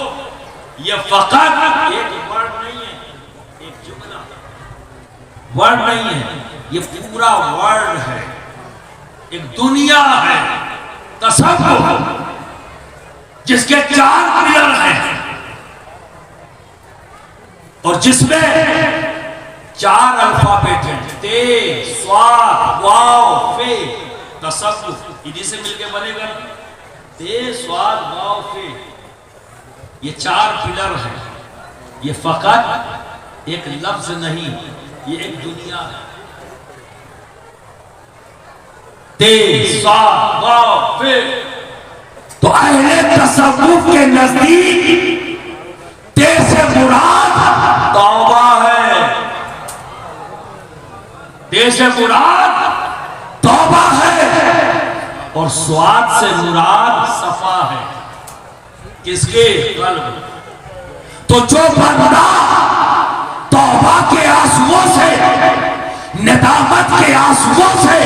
ये फकत एक वर्ड नहीं है, एक जुमला वर्ड नहीं है, ये पूरा वर्ड है, एक दुनिया है। तसव्वुफ जिसके 4 पिलर हैं और जिसमें 4 अल्फाबेट हैं, ते, स्वाद, वाव, फे। तसव्वुफ इन्हीं से मिलके बनेगा, ते, स्वाद, वाव, फे। ये 4 पिलर हैं। ये फकत एक लफ्ज नहीं, ये एक दुनिया है। ते, स्वाद, वाव, फे। तो अहले तसव्वुफ के नजदीक ते से मुराद तौबा है, ते से मुराद तौबा है और स्वाद से मुराद सफा है। किसके? कल्ब। तो जो बंदा तौबा के आंसुओं से, नदामत के आंसुओं से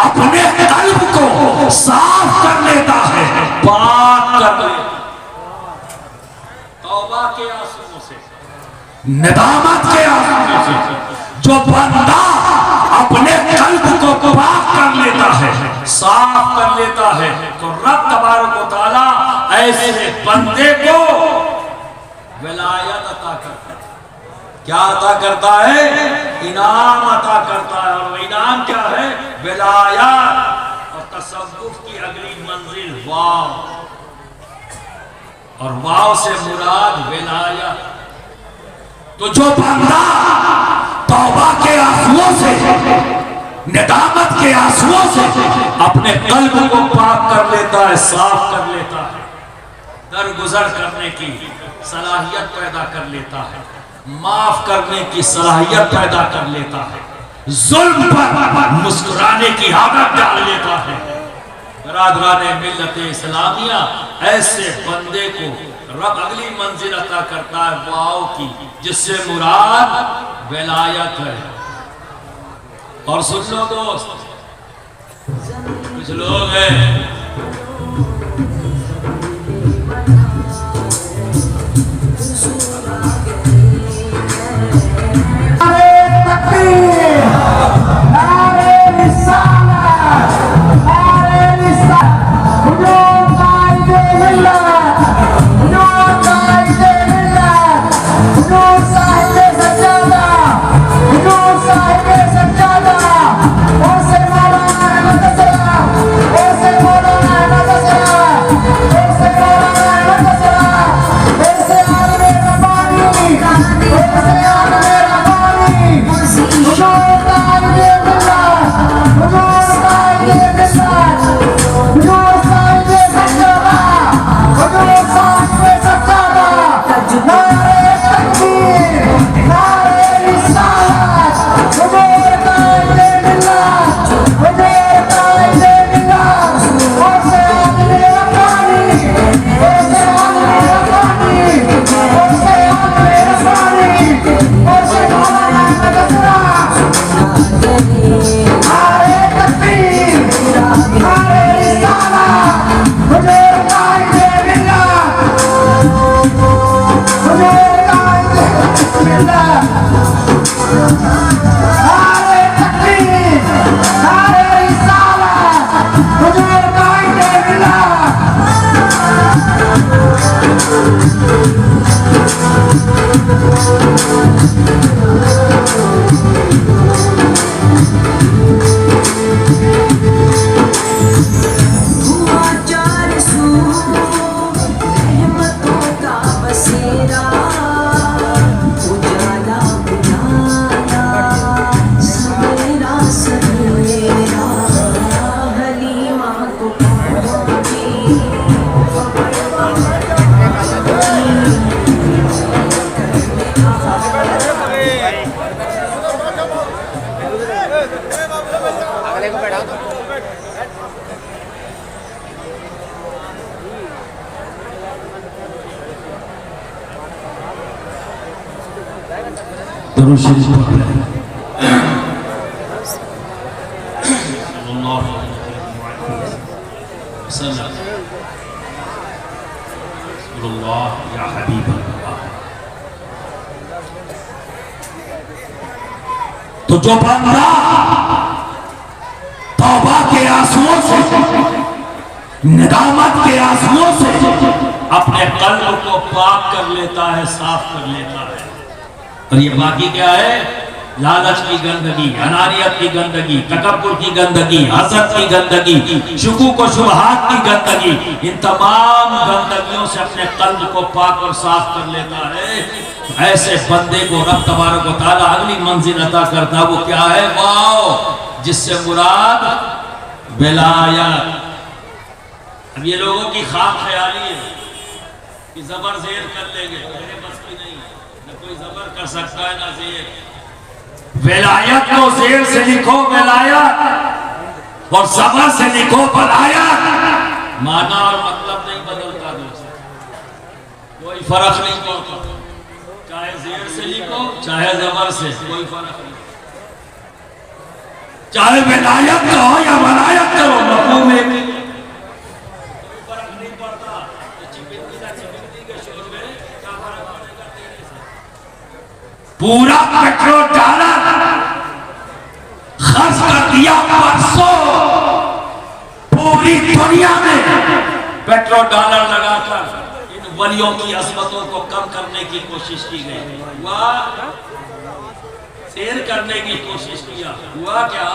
अपने कल्ब को साफ कर लेता है, पाक कर लेता है, नदामत के आंसुओं से जो बंदा अपने कल्ब को पाक कर लेता है, साफ कर लेता है, तो रब तबारक व तआला ऐसे बंदे को विलायत अता करता है। क्या अता करता है? इनाम अता करता है। और इनाम क्या है? विलायत और तसव्वुफ की अगली मंजिल वाव, और वाव से मुराद विलायत। तो जो बंदा तौबा के आंसुओं से, नदामत के आंसुओं से अपने कल्ब को पाक कर लेता है, साफ कर लेता है, दरगुजर करने की सलाहियत पैदा कर लेता है, माफ करने की सलाहियत पैदा कर लेता है, जुल्म पर मुस्कुराने की आदत डाल लेता है। बरादराने मिल्लत इस्लामिया, ऐसे बंदे को रब अगली मंजिल अता करता है वाव की, जिससे मुराद विलायत है। और सुन लो दोस्त, कुछ लोग हैं तो जो बंदा तौबा के आंसुओं से, नदामत के आंसुओं से अपने कल्ब को पाक कर लेता है, साफ कर लेता है, और ये बाकी क्या है? लालच की गंदगी, अनानियत की गंदगी, तकब्बुर की गंदगी, हसद की गंदगी, शुकूक और शुबहात की गंदगी, इन तमाम गंदगियों से अपने कल्ब को पाक और साफ कर लेता है। ऐसे बंदे को रब तबारक व तआला अगली मंजिल अता करता है। वो क्या है? वाव, जिससे मुराद विलायत। अब ये लोगों की खाम ख्याली है कि जबर जेर कर लेंगे, मेरे बस की नहीं, न कोई जबर कर सकता है ना जेर। विलायत को जेर से लिखो विलायत, और जबर से लिखो वलायत। माना और मतलब नहीं बदलता दोस्त, कोई फर्क नहीं पड़ता, चाहे जेर से लिखो चाहे जबर से, कोई फर्क नहीं। चाहे विलायत कहो या वलायत करो, मफहूम में कोई फर्क नहीं पड़ता। चिपकती के शोर में क्या फर्क पड़ेगा तेरे से? पूरा पेट्रोल डॉलर खर्च कर दिया परसों। पूरी दुनिया में पेट्रोल डॉलर लगाकर इन वलियों की अजमतों को कम करने की कोशिश की गई। हुआ शेर करने की कोशिश किया, हुआ क्या?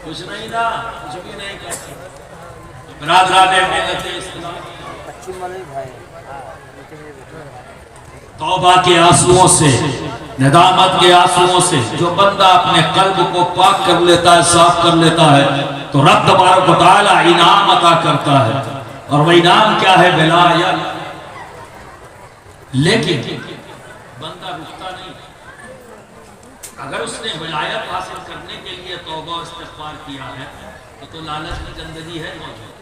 कुछ नहीं था, कुछ भी नहीं कर सकते। बिरादराने मिल्लत इस्लाम तौबा के आंसुओं से, नदामत के आंसुओं से जो बंदा अपने कल्ब को पाक कर लेता है, साफ कर लेता है, तो रब तबारक व तआला इनाम अता करता है। और वह इनाम क्या है? विलायत। लेकिन बंदा रुकता नहीं। अगर उसने विलायत हासिल करने के लिए तौबा और इस्तिग़फ़ार किया है तो लालच में गंदगी है मौजूद,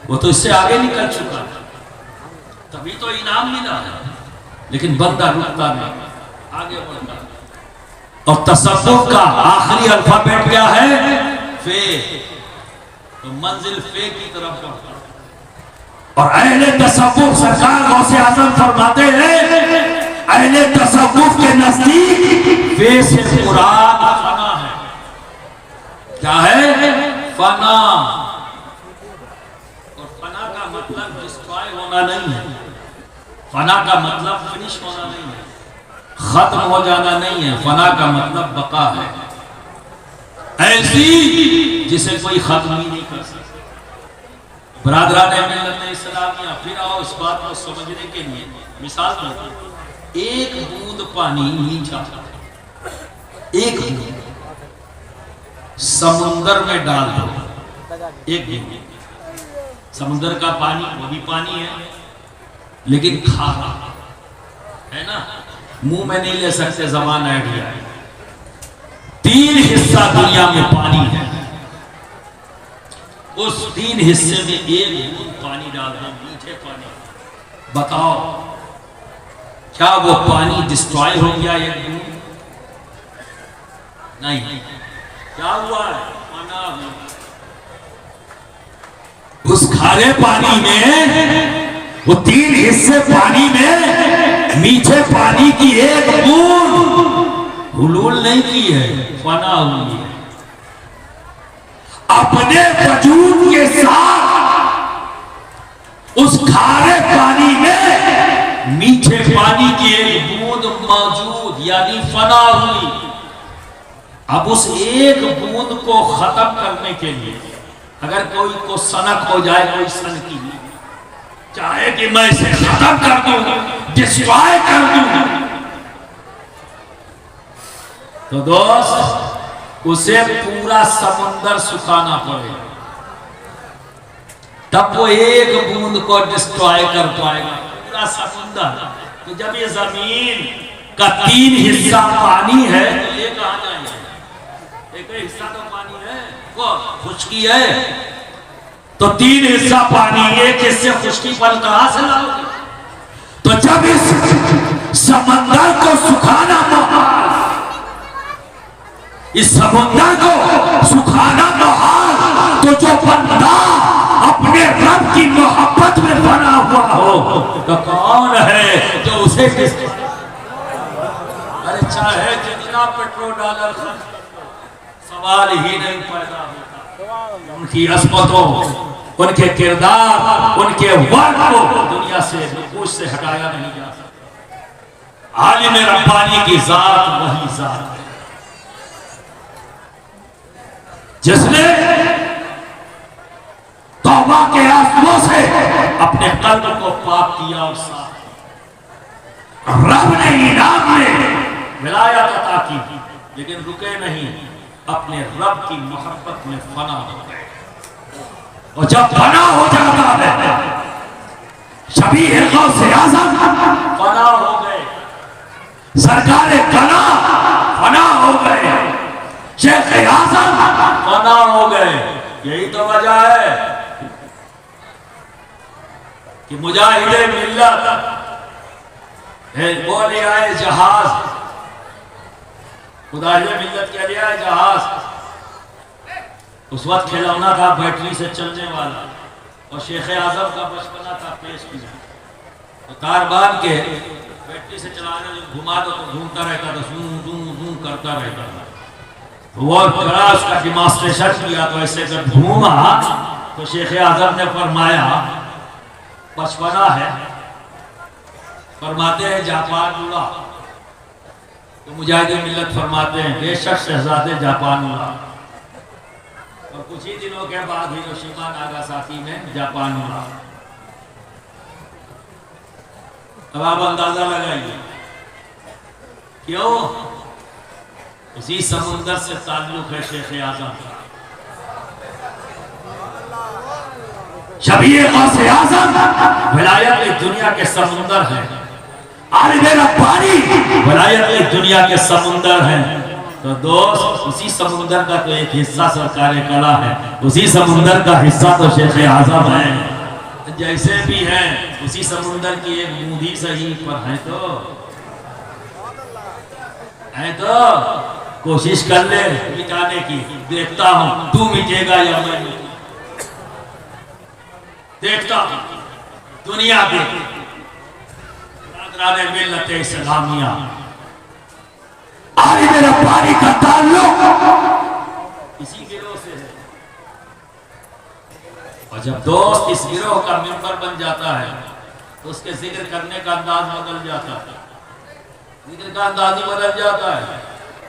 वो तो इससे आगे निकल चुका है, तभी तो इनाम मिला है। लेकिन बंदा रुकता नहीं, आगे बढ़ता। और तसव्वुफ का आखिरी अल्फाबेट क्या है? फे। तो मंजिल फे की तरफ बढ़ता। और अहले तसव्वुफ, सरकार गौसे आज़म फरमाते हैं, अहले तसव्वुफ के नजदीक फे से मुराद फना है। क्या है? फना। और फना का मतलब डिस्ट्रॉय होना नहीं है। फना का मतलब फिनिश होना नहीं है, खत्म हो जाना नहीं है। फना का मतलब बका है, ऐसी जिसे कोई खत्म ही नहीं कर सकता। बिरादराने मिल्लत इस्लामिया, फिर आओ इस बात को समझने के लिए मिसाल दें। एक बूंद पानी मीठा, एक बूंद समुंदर में डाल दो, एक बूंद समुंदर का पानी, वो भी पानी है लेकिन खारा है ना, मुंह में नहीं ले सकते, जबान ऐड गया है। 3 हिस्सा दुनिया में पानी है, उस 3 हिस्से में एक बूंद पानी डाल दो, मीठे पानी। बताओ क्या वो पानी डिस्ट्रॉय हो गया? एक बूंद नहीं, क्या हुआ है? पाना हुआ। उस खारे पानी में, वो 3 हिस्से पानी में मीठे पानी की एक बूंद हुलूल नहीं की है, फना हुई है। अपने वजूद के साथ उस खारे पानी में मीठे पानी की एक बूंद मौजूद, यानी फना हुई। अब उस एक बूंद को खत्म करने के लिए अगर कोई को सनक हो जाए, कोई सन की चाहे कि मैं इसे खत्म कर दूं, डिस्ट्रॉय कर दूं, तो दोस्त उसे पूरा समुंदर सुखाना पड़ेगा, तब वो एक बूंद को डिस्ट्रॉय कर पाएगा, पूरा समुंदर। तो जब ये जमीन का 3 हिस्सा पानी है तो ये कहां जाएंगे? एक हिस्सा तो पानी है, वो खुशकी है, तो 3 हिस्सा पानी, एक हिस्से खुशकी फल कहां से लाओगे? तो जब इस समंदर को सुखाना महाल, इस समुंदर को सुखाना महाल, तो जो बंदा अपने रब की मोहब्बत में बना हुआ हो तो कौन है जो उसे अरे चाहे जितना पेट्रोल डॉलर खर्च, सवाल ही नहीं पैदा होता। उनकी अस्मतों, उनके किरदार, उनके वर्क को दुनिया से, नफूस से हटाया नहीं जा सकता। आलिम रब्बानी की जात वही जात है जिसने तौबा के आंसुओं से अपने कल्ब को पाक किया और साफ किया। रब ने इनाम में विलायत अता की, लेकिन रुके नहीं, अपने रब की मोहब्बत में फना हो गए। और जब फना हो जाता है, शबीह गौसे आज़म फना हो गए, सरकारे कला फना हो गए, शेख आज़म फना हो गए। यही तो वजह है कि मुजाहिदे मिल्लत वो ले आए जहाज, मुजाहिदे मिल्लत क्या ले आए? जहाज। उस वक्त खिलौना था बैटरी से चलने वाला, और शेख आज़म का बचपना था पेश किया, तो तार बांध के बैटरी से चलाने जो घुमा दो तो घूमता रहता था, जू जू जू करता रहता था। वो बड़ा उसका डिमॉन्स्ट्रेशन किया तो ऐसे जब घूमा तो शेख आजम ने फरमाया, बचपना है, फरमाते हैं जापान उड़ा, तो मुजाहिदे मिल्लत फरमाते हैं बेशक शहजादे जापान उड़ा। और कुछ ही दिनों के बाद हिरोशिमा नागासाकी में जापान उड़ा। अब आप अंदाजा लगाइए क्यों? इसी समुंदर से ताल्लुक है शेख आजम का। शबीए गौसे आजम विलायत एक दुनिया के समुंदर है, आलिम रब्बानी विलायत एक दुनिया के समुंदर है। तो दोस्त, उसी समुंदर का तो एक हिस्सा सरकार कला है, उसी समुंदर का हिस्सा तो शेख आजम है। जैसे भी हैं उसी समुंदर की एक बूंदी सही पर है तो कोशिश कर ले मिटाने की। देखता हूं तू मिटेगा या मैं देखता हूं। दुनिया देख मिल्लत इस्लामिया आलिम रब्बानी का ताल्लुक इसी गिरोह से है। और जब दोस्त इस गिरोह का मेंबर बन जाता है तो उसके जिक्र करने का अंदाज बदल जाता है, जिक्र का अंदाज ही बदल जाता है।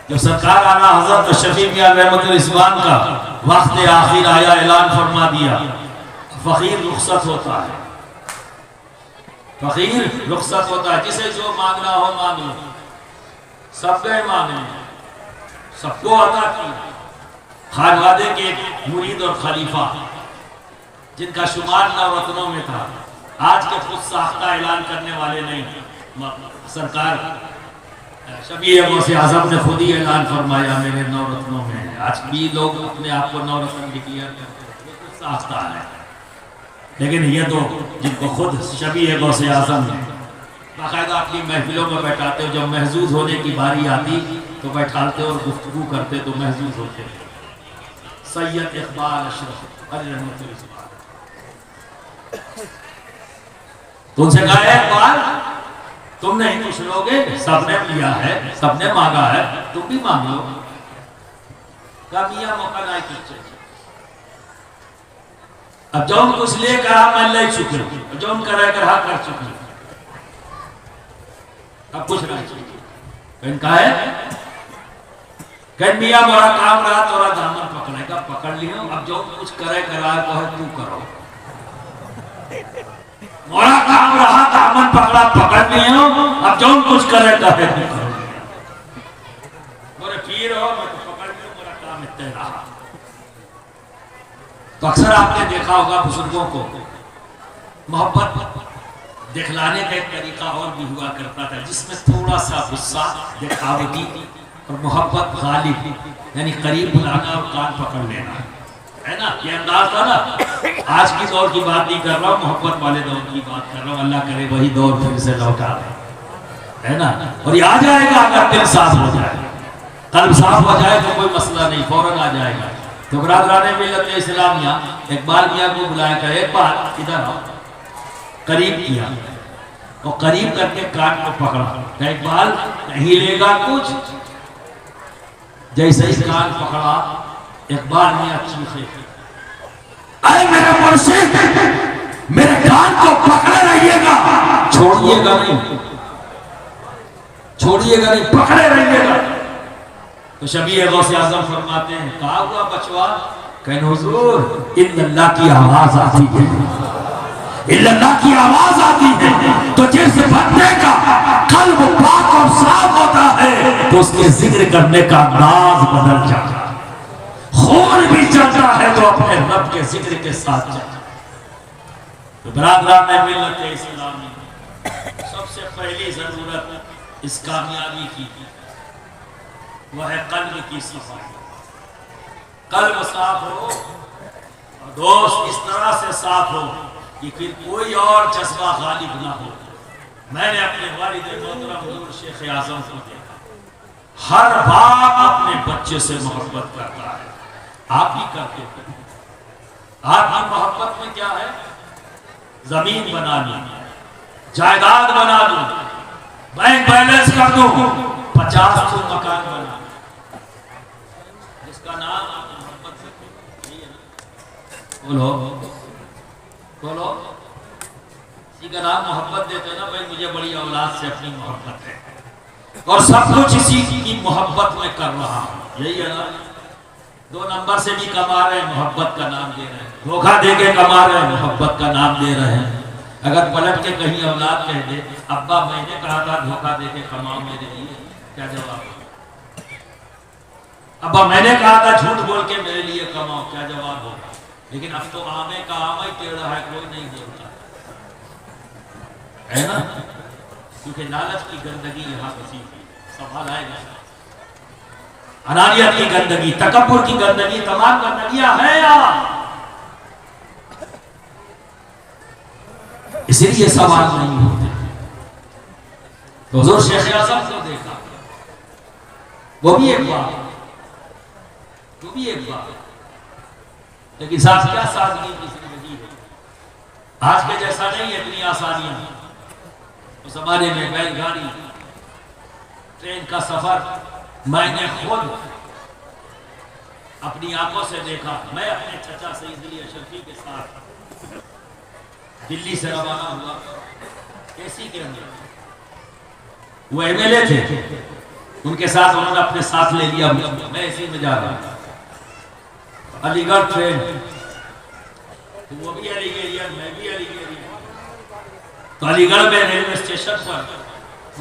जब सरकार आला हजरत शफी मियां रहमतुल इस्लाम का वक्त आखिर आया, ऐलान फरमा दिया, फकीर रुखसत होता है, फकीर रुखसत होता है। जिसे जो मांगना हो मांग लो, सब गए मांगने, सबको अता किया। खानवादे के मुरीद और खलीफा जिनका शुमार नवरत्नों में था, आज के खुद साख्ता ऐलान करने वाले नहीं। सरकार शबीए गौसे आजम ने खुद ही ऐलान फरमाया मेरे नवरत्नों में। आज भी लोग अपने आप को नवरत्न डिक्लेयर करते हैं, खुद साख्ता है। लेकिन ये तो जिनको खुद शबीए गौसे आजम ने बाकायदा अपनी महफिलों में बैठाते हो, जब महजूज होने की बारी आती तो बैठाते और गुफ्तगू करते तो महजूज होते। सैयद इकबाल अशरफ अलैहि तो उनसे कहा है इकबाल तुम नहीं कुछ लोगे, सबने लिया है, सबने मांगा है, तुम भी मांग लो। का मियां मौका नहीं किए। अब जो कुछ ले कहा मैं ले चुके, जो करे कहा कर चुके, अब कुछ नहीं चाहिए। इनका है कहीं मियां बड़ा काम रहा तोरा दामन पकड़ेगा, पकड़ लियो। अब जो कुछ करे करा तो है तू करो। मोरा काम रहा दामन पकड़ा पकड़ लियो, अब जो कुछ करे कहे तू करो। मोरे पीर हो मैं तो पकड़ लियो, मेरा काम इतना रहा। तो अक्सर आपने देखा होगा बुजुर्गों को मोहब्बत दिखलाने का एक तरीका और भी हुआ करता था, जिसमें थोड़ा सा गुस्सा दिखावटी और मोहब्बत गालिब, यानी करीब बुलाना और कान पकड़ लेना, है ना। ये अंदाज था ना। आज की दौर की बात नहीं कर रहा हूँ, मोहब्बत वाले दौर की बात कर रहा हूँ। अल्लाह करे वही दौर फिर से लौटा दे, है ना। और ये आ जाएगा अगर दिल साफ हो जाए, कल्ब साफ हो जाए तो कोई मसला नहीं, फौरन आ जाएगा। तो बरादराने मिल्लत इस्लामिया इकबाल मियां को बुलाया कर, एक बार इधर आओ, करीब किया और करीब करके कान को पकड़ा। इकबाल नहीं लेगा कुछ। जैसे ही कान पकड़ा इकबाल मियां चीखे, अरे मेरे मुर्शिद मेरे कान को पकड़े रहिएगा, छोड़िएगा नहीं, छोड़िएगा नहीं, पकड़े रहिएगा। तो शबीए गौसे आजम फरमाते हैं कहा हुआ बचवा, कहने हुजूर इल्लल्लाह की आवाज आती है, इल्लल्लाह की आवाज आती है तो जिस बंदे का कल्ब पाक और साफ होता है तो उसके जिक्र करने का अंदाज बदल जाता है। खून भी चलता है तो अपने रब के जिक्र के साथ चलता है। तो बरादरान मिल्लत इस्लामी सबसे पहली जरूरत इस कामयाबी की वह है कल्ब की सफाई। कल्ब साफ हो और दोस्त इस तरह से साफ हो कि फिर कोई और जज्बा गालिब ना हो। मैंने अपने वालिद मोहतरम हुजूर शेख आजम को देखा, हर बाप अपने बच्चे से मोहब्बत करता है, आप भी करते थे। आपकी मोहब्बत में क्या है? जमीन बना ली, जायदाद बना ली, बैंक बैलेंस कर दूं, 50 तो मकान बना, जिसका नाम मोहब्बत से बोलो बोलो, इसी का नाम मोहब्बत देते हैं ना भाई, मुझे बड़ी औलाद से अपनी मोहब्बत है और सब कुछ इसी की मोहब्बत में कर रहा हूं, यही है ना। 2 नंबर से भी कमा रहे हैं, मोहब्बत का नाम दे रहे हैं, धोखा दे के कमा रहे हैं, मोहब्बत का नाम दे रहे हैं। अगर पलट के कहीं औलाद कह दे अब्बा मैंने कहा था धोखा दे के कमाओ मेरे लिए, क्या जवाब? अब्बा मैंने कहा था झूठ बोल के मेरे लिए कमाओ, क्या जवाब होगा? लेकिन अब तो आमे का आमा ही टेढ़ा है, कोई नहीं बोलता है ना, क्योंकि लालच की गंदगी यहाँ बसी थी। सवाल आएगा, अनानियत की गंदगी, तकब्बुर की गंदगी, तमाम गंदगियां हैं यहाँ, इसलिए सवाल नहीं होते। तो हुजूर शेख आज़म को देखा, वो भी एक बात, वो भी एक बात, लेकिन साथ क्या सादगी की जिंदगी है, आज के जैसा नहीं है इतनी आसानियां। उस जमाने में बैलगाड़ी, ट्रेन का सफर मैंने खुद अपनी आंखों से देखा। मैं अपने चचा सईद अली अशरफी के साथ दिल्ली से रवाना हुआ, एसी के अंदर, वो एमएलए थे, उनके साथ उन्होंने अपने साथ ले लिया, मैं एसी में जा रहा था। अलीगढ़ ट्रेन, तो वो भी अलीगढ़ियन, मैं भी अलीगढ़ियन। तो अलीगढ़ में रेलवे स्टेशन पर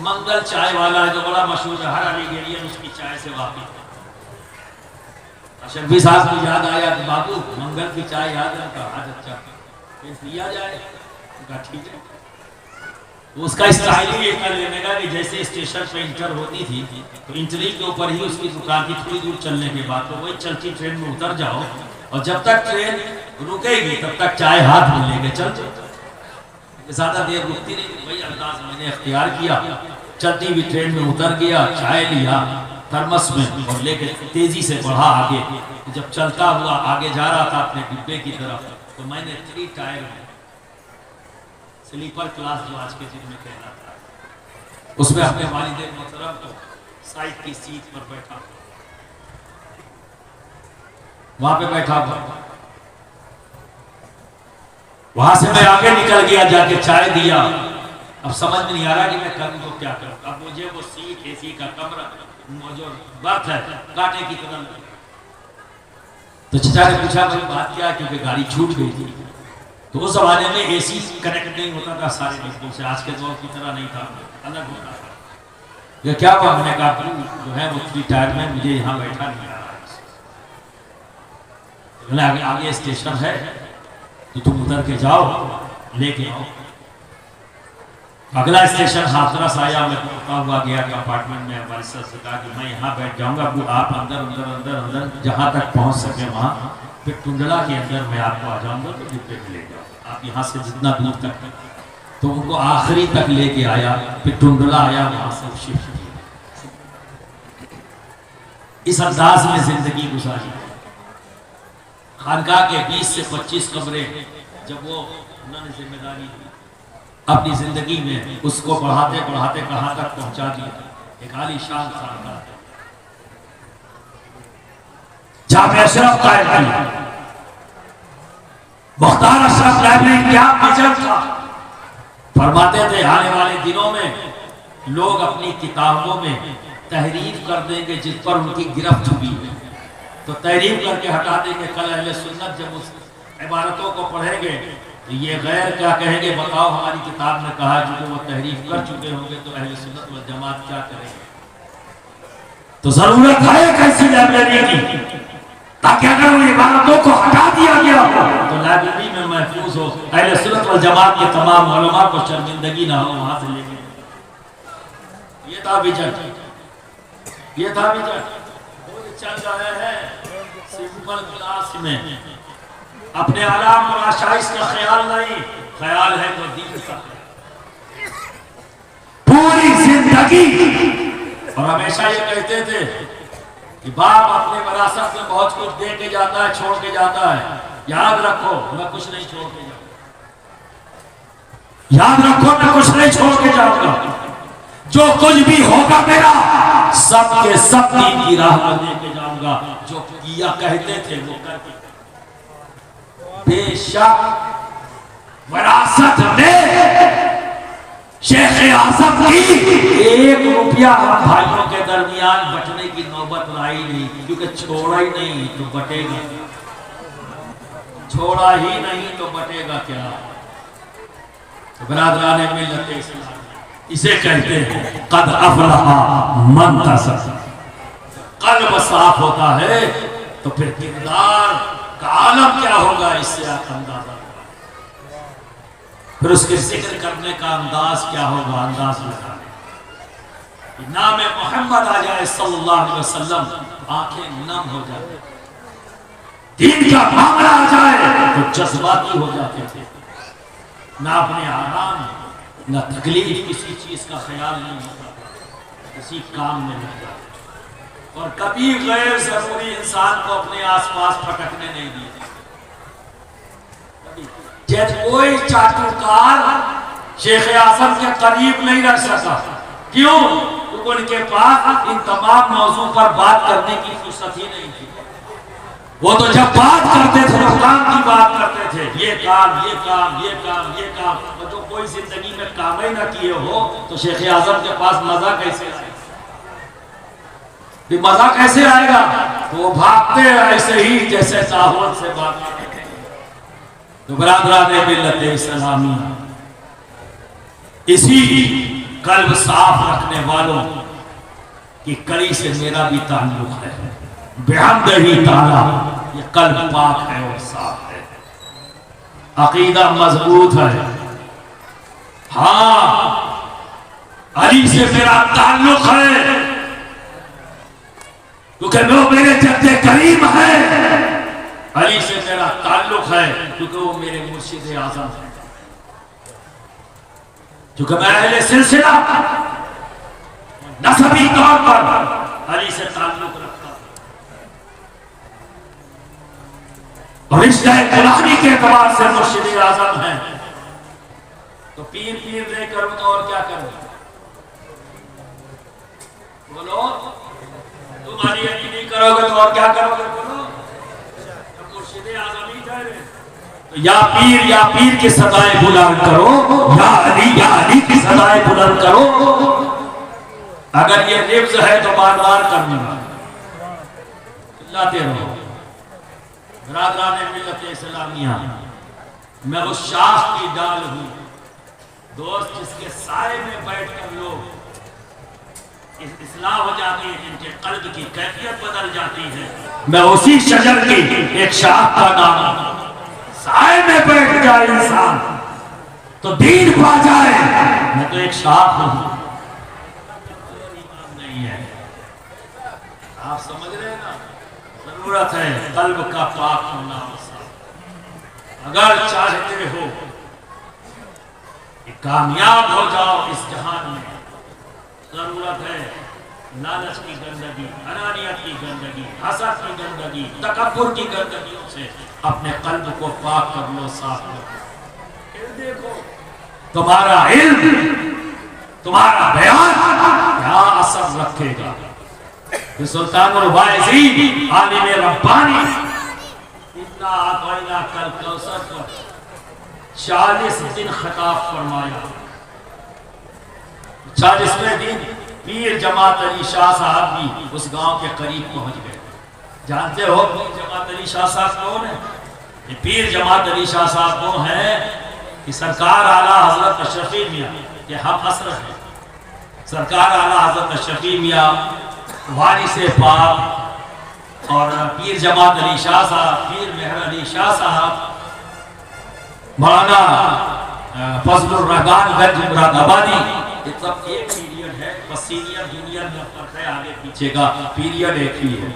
मंगल चाय वाला है जो बड़ा मशहूर है, हर अलीगढ़ियन उसकी चाय से वाकिफ है। अशरफी साहब को याद आया कि बाबू मंगल की चाय याद है, कहा आज अच्छा पिया जाए, ठीक है। तो उसका स्टाइल ही कर लेने का कि जैसे स्टेशन पे इंटर होती थी तो इंटरी के ऊपर ही उसकी दुकान की थोड़ी दूर चलने के बाद तो वही चलती ट्रेन में उतर जाओ और जब तक ट्रेन रुकेगी तब तक चाय हाथ में लेके चल जाओ, ज्यादा देर रुकती नहीं। वही अंदाज मैंने अख्तियार किया, चलती हुई ट्रेन में उतर गया, चाय लिया थर्मस में और लेके तेजी से बढ़ा आगे। जब चलता हुआ आगे जा रहा था अपने डिब्बे की तरफ, तो मैंने 3 टायर में स्लीपर क्लास जो आज के दिन में कहलाता है, उसमें अपने वालिद मोहतरम को साइड की सीट पर बैठा, वहां पे बैठा हुआ, वहां से मैं आगे निकल गया, जाके चाय दिया। अब समझ में नहीं आ रहा कि मैं करूं तो क्या करूं। अब मुझे वो सीट, एसी का कमरा, जो बर्थ है, काटे की तरह। तो चचा ने पूछा भाई बात क्या, क्योंकि गाड़ी छूट गई थी। तो उस जमाने में एसी कनेक्ट नहीं होता था सारे डिब्बों से, आज के दौर की तरह नहीं था, अलग होता था। ये क्या हुआ, मैंने कहा जो है वो 3 टायर में, मुझे यहाँ बैठा नहीं आ रहा। आगे स्टेशन है तो तुम उतर के जाओ, लेके आओ। अगला स्टेशन हाथरस आया, मैं उठता हुआ गया कंपार्टमेंट में, हमारे सर से कहा कि मैं यहाँ बैठ जाऊंगा, आप अंदर अंदर अंदर अंदर जहाँ तक पहुँच सके वहाँ, फिर टुंडला के अंदर मैं आपको आ जाऊंगा तो डिब्बे में ले जाओ, आप यहाँ से जितना दूर तक। तो उनको आखिरी तक लेके आया, फिर टुंडला आया, वहां से शिफ्ट किया। इस अंदाज में जिंदगी गुजारी। खानकाह के 20 से 25 कमरे जब वो उन्होंने जिम्मेदारी दी अपनी जिंदगी में, उसको बढ़ाते बढ़ाते कहां तक पहुंचा दिया। एक आलीशान खानकाह, जामे अशरफ लाइब्रेरी, मुख्तार अशरफ लाइब्रेरी क्या विजन था। फरमाते थे आने वाले दिनों में लोग अपनी किताबों में तहरीफ कर देंगे जिस पर उनकी गिरफ्त हुई है, तो तहरीफ करके हटा देंगे। कल अहले सुन्नत जब उस इबारतों को पढ़ेंगे तो ये गैर क्या कहेंगे, बताओ हमारी किताब में कहा, जो वो तहरीफ कर चुके होंगे तो अहले सुन्नत वल जमात क्या करेंगे। तो जरूरत है कैसी लाइब्रेरी की, ताकि अगर उन इबारतों को हटा दिया गया हो तो लाइब्रेरी में महफूज हो, अहले सुन्नत वल जमात के तमाम उलमा को शर्मिंदगी ना हो वहां से लेके। ये था विजन, ये था विजन। चल रहे हैं सिंपल क्लास में, अपने आराम और आशाइश का ख्याल नहीं, ख्याल है तो दीन का। पूरी जिंदगी और हमेशा ये कहते थे कि बाप अपने विरासत में बहुत कुछ दे के जाता है, छोड़ के जाता है, याद रखो मैं कुछ नहीं छोड़ के जाऊंगा, याद रखो मैं कुछ नहीं छोड़ के जाऊंगा। जो कुछ भी होगा मेरा सब के सब दीन की राह पर लेके जाऊंगा। जो किया कहते थे वो करके, बेशक विरासत में शेख आजम की 1 रुपया हम भाइयों के दरमियान बचने की नौबत आई नहीं, क्योंकि छोड़ा ही नहीं तो बटेगा, छोड़ा ही नहीं तो बटेगा क्या। तो बिरादरान मिल्लत इस्लाम इसे कहते हैं कद अफलहा मन तज़क्का। कल्ब साफ होता है तो फिर किरदार का आलम क्या होगा, इससे आप अंदाजा, फिर उसके जिक्र करने का अंदाज क्या होगा, अंदाज लगा ले। नाम मोहम्मद आ जाए सल्लल्लाहु अलैहि वसल्लम, आंखें नम हो जाए, दीन का मामला आ जाए तो जज्बाती हो जाते थे, ना अपने आराम ना तकलीफ, किसी चीज का ख्याल नहीं होता, किसी काम में लग जाता, और कभी गैर जरूरी इंसान को अपने आसपास फटकने नहीं दिए। जब कोई चाटुकार शेख आजम के करीब नहीं रह सका, क्यों? क्योंकि उनके पास इन तमाम मौजू पर बात करने की फुर्सत ही नहीं थी। वो तो जब बात करते थे तो काम की बात करते थे, ये काम, ये काम, ये काम, ये काम। और जो कोई जिंदगी में काम ही ना किए हो तो शेख आजम के पास मजा कैसे आएगा? मजा कैसे आएगा? तो वो भागते ऐसे ही जैसे साहूत से भागते। तो बरादरान मिल्लत इस्लामी, इसी कल्ब साफ रखने वालों की कड़ी से मेरा भी ताल्लुक है। बेहमदही ताला, ये कल्ब पाक है और साफ है, अकीदा मजबूत है। हाँ, अली से मेरा ताल्लुक है क्योंकि वो मेरे जद्दे करीम है। अली से मेरा ताल्लुक है क्योंकि वो मेरे मुर्शिद आजम है। क्योंकि मैं अहले सिलसिला नसबी तौर पर अली से ताल्लुक रखता हूं, और रिश्ते गुलामी के एतबार से मुर्शिद आजम है। तो पीर पीर नहीं करूं तो और क्या करूं? बोलो, तुम अली अली नहीं करोगे तो और क्या करोगे? बोलो, मुर्शिद आजम ही कह रहे। या पीर की सदाएं बुलंद करो, या अली की सदाएं बुलंद करो। अगर ये लिफ्ज है तो बार बार करना, चिल्लाते रहो। बरादरान मिल्लत इस्लामिया, मैं उस शाख की डाल हूं दोस्त जिसके साए में बैठकर लोग इस्लाह हो जाती है, जिनके कल्ब की कैफियत बदल जाती है। मैं उसी शजर की एक शाख का नाम, साए में बैठ जाए इंसान तो दीन पा जाए। मैं तो एक शाख हूं, नहीं है। आप समझ रहे हैं ना? जरूरत है कल्ब का पाक होना। अगर चाहते हो कि कामयाब हो जाओ इस जहान में, जरूरत है लालच की गंदगी, अनानियत की गंदगी, हसद की गंदगी, तकब्बुर की गंदगियों से अपने कल्ब को पाक कर लो, साफ कर लो। देखो तुम्हारा इल्म, तुम्हारा बयान क्या असर रखेगा। सुल्तानुल वाइज़ीन आलिम रब्बानी इतना आक़ाइना कल कौसर पर 40 दिन खिताब फरमाया। 40वें दिन पीर जमात अली शाह साहब भी उस गांव के करीब पहुंच गए। जानते हो पीर जमात अली शाह साहब कौन है? ये पीर जमात अली शाह साहब वो हैं कि सरकार आला हजरत शफी मियाँ के हम असर है। सरकार आला हजरत शफी मियाँ वाली से पाक और पीर जमात अली शाह साहब, पीर मेहर अली शाह साहब, मौलाना फजलुर रहमान गंज मुरादाबादी, ये सब एक पीरियड है। बस सीनियर जूनियर में फर्क है, आगे पीछे का पीरियड एक ही है।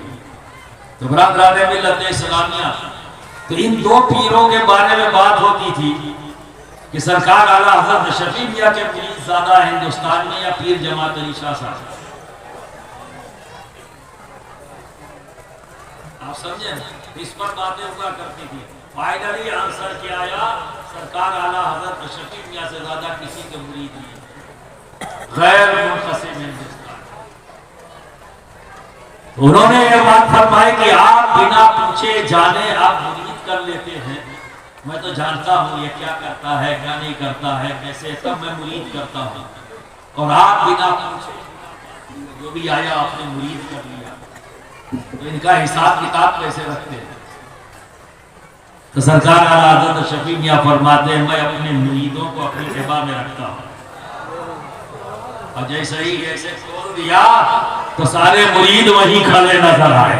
तो बरादरान मिल्लत इस्लामिया, तो इन दो पीरों के बारे में बात होती थी कि सरकार आला हजरत शफी मियाँ के पीर ज्यादा हिंदुस्तान में या पीर जमात अली शाह साहब। आप समझे? इस पर बातें हुआ करती थी। फाइनली आंसर क्या आया? सरकार आला हजरत शफी मियाँ से ज्यादा किसी के मुरीद नहीं। गैर मुनक़सिम हिंदुस्तान। उन्होंने ये बात फरमाई कि आप बिना पूछे जाने आप मुरीद कर लेते हैं। मैं तो जानता हूँ ये क्या करता है क्या नहीं करता है कैसे, तब मैं मुरीद करता हूँ। और आप बिना पूछे जो भी आया आपने मुरीद कर लिया, तो इनका हिसाब किताब कैसे रखते हैं? तो सरकार आला शफी मियां फरमाते हैं, मैं अपने मुरीदों को अपनी हिबा में रखता हूँ, और जैसे ही ऐसे खोल दिया तो सारे मुरीद वहीं खड़े नजर आए।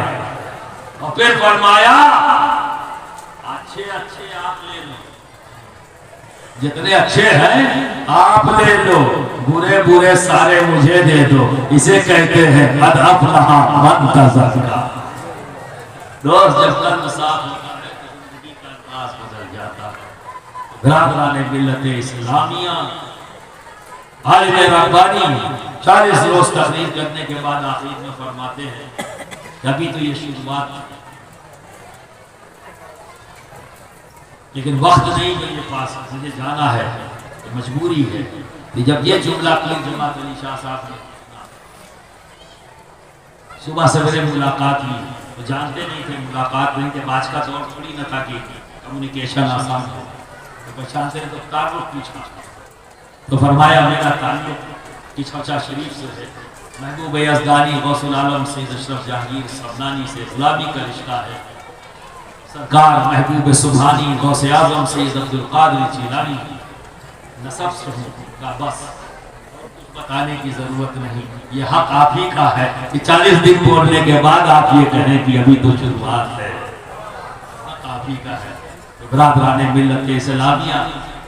और फिर फरमाया, अच्छे अच्छे आप ले लो, जितने अच्छे हैं आप ले लो, बुरे बुरे सारे मुझे दे दो। इसे कहते हैं कद अफलहा मन तज़क्का। दोस्त, जब कर्म साफ होता है तो जिंदगी का अंदाज बदल जाता है। बिरादरान मिल्लत इस्लामिया, आलिम रब्बानी 40 रोज तकरीर करने के बाद आखिर में फरमाते हैं, अभी तो ये शुरुआत थी, लेकिन वक्त नहीं मेरे पास, मुझे जाना है, तो मजबूरी है कि जब ये जुमला पीर जमात अली शाह साहब ने सुबह सवेरे मुलाकात हुई, तो जानते नहीं थे मुलाकात नहीं थे, आज का दौर थोड़ी न था कि कम्युनिकेशन आसान हो, तो पहचानते तो तारुफ पूछा, तो फरमाया मेरा ताल्लुक की चौचा शरीफ से है, महबूब यज़दानी गौसुल आलम सैयद अशरफ जहांगीर सबनानी से गुलामी का रिश्ता है। सरकार महबूब सुभानी गौसे आजम सैयद अब्दुल कादिर जिलानी नसब से हूँ का, बस कुछ बताने की जरूरत नहीं, ये हक आप ही का है कि 40 दिन बोलने के बाद आप ये कहें कि अभी तो शुरुआत है, हक आप ही का है। तो बिरादरान मिल्लत इस्लामिया,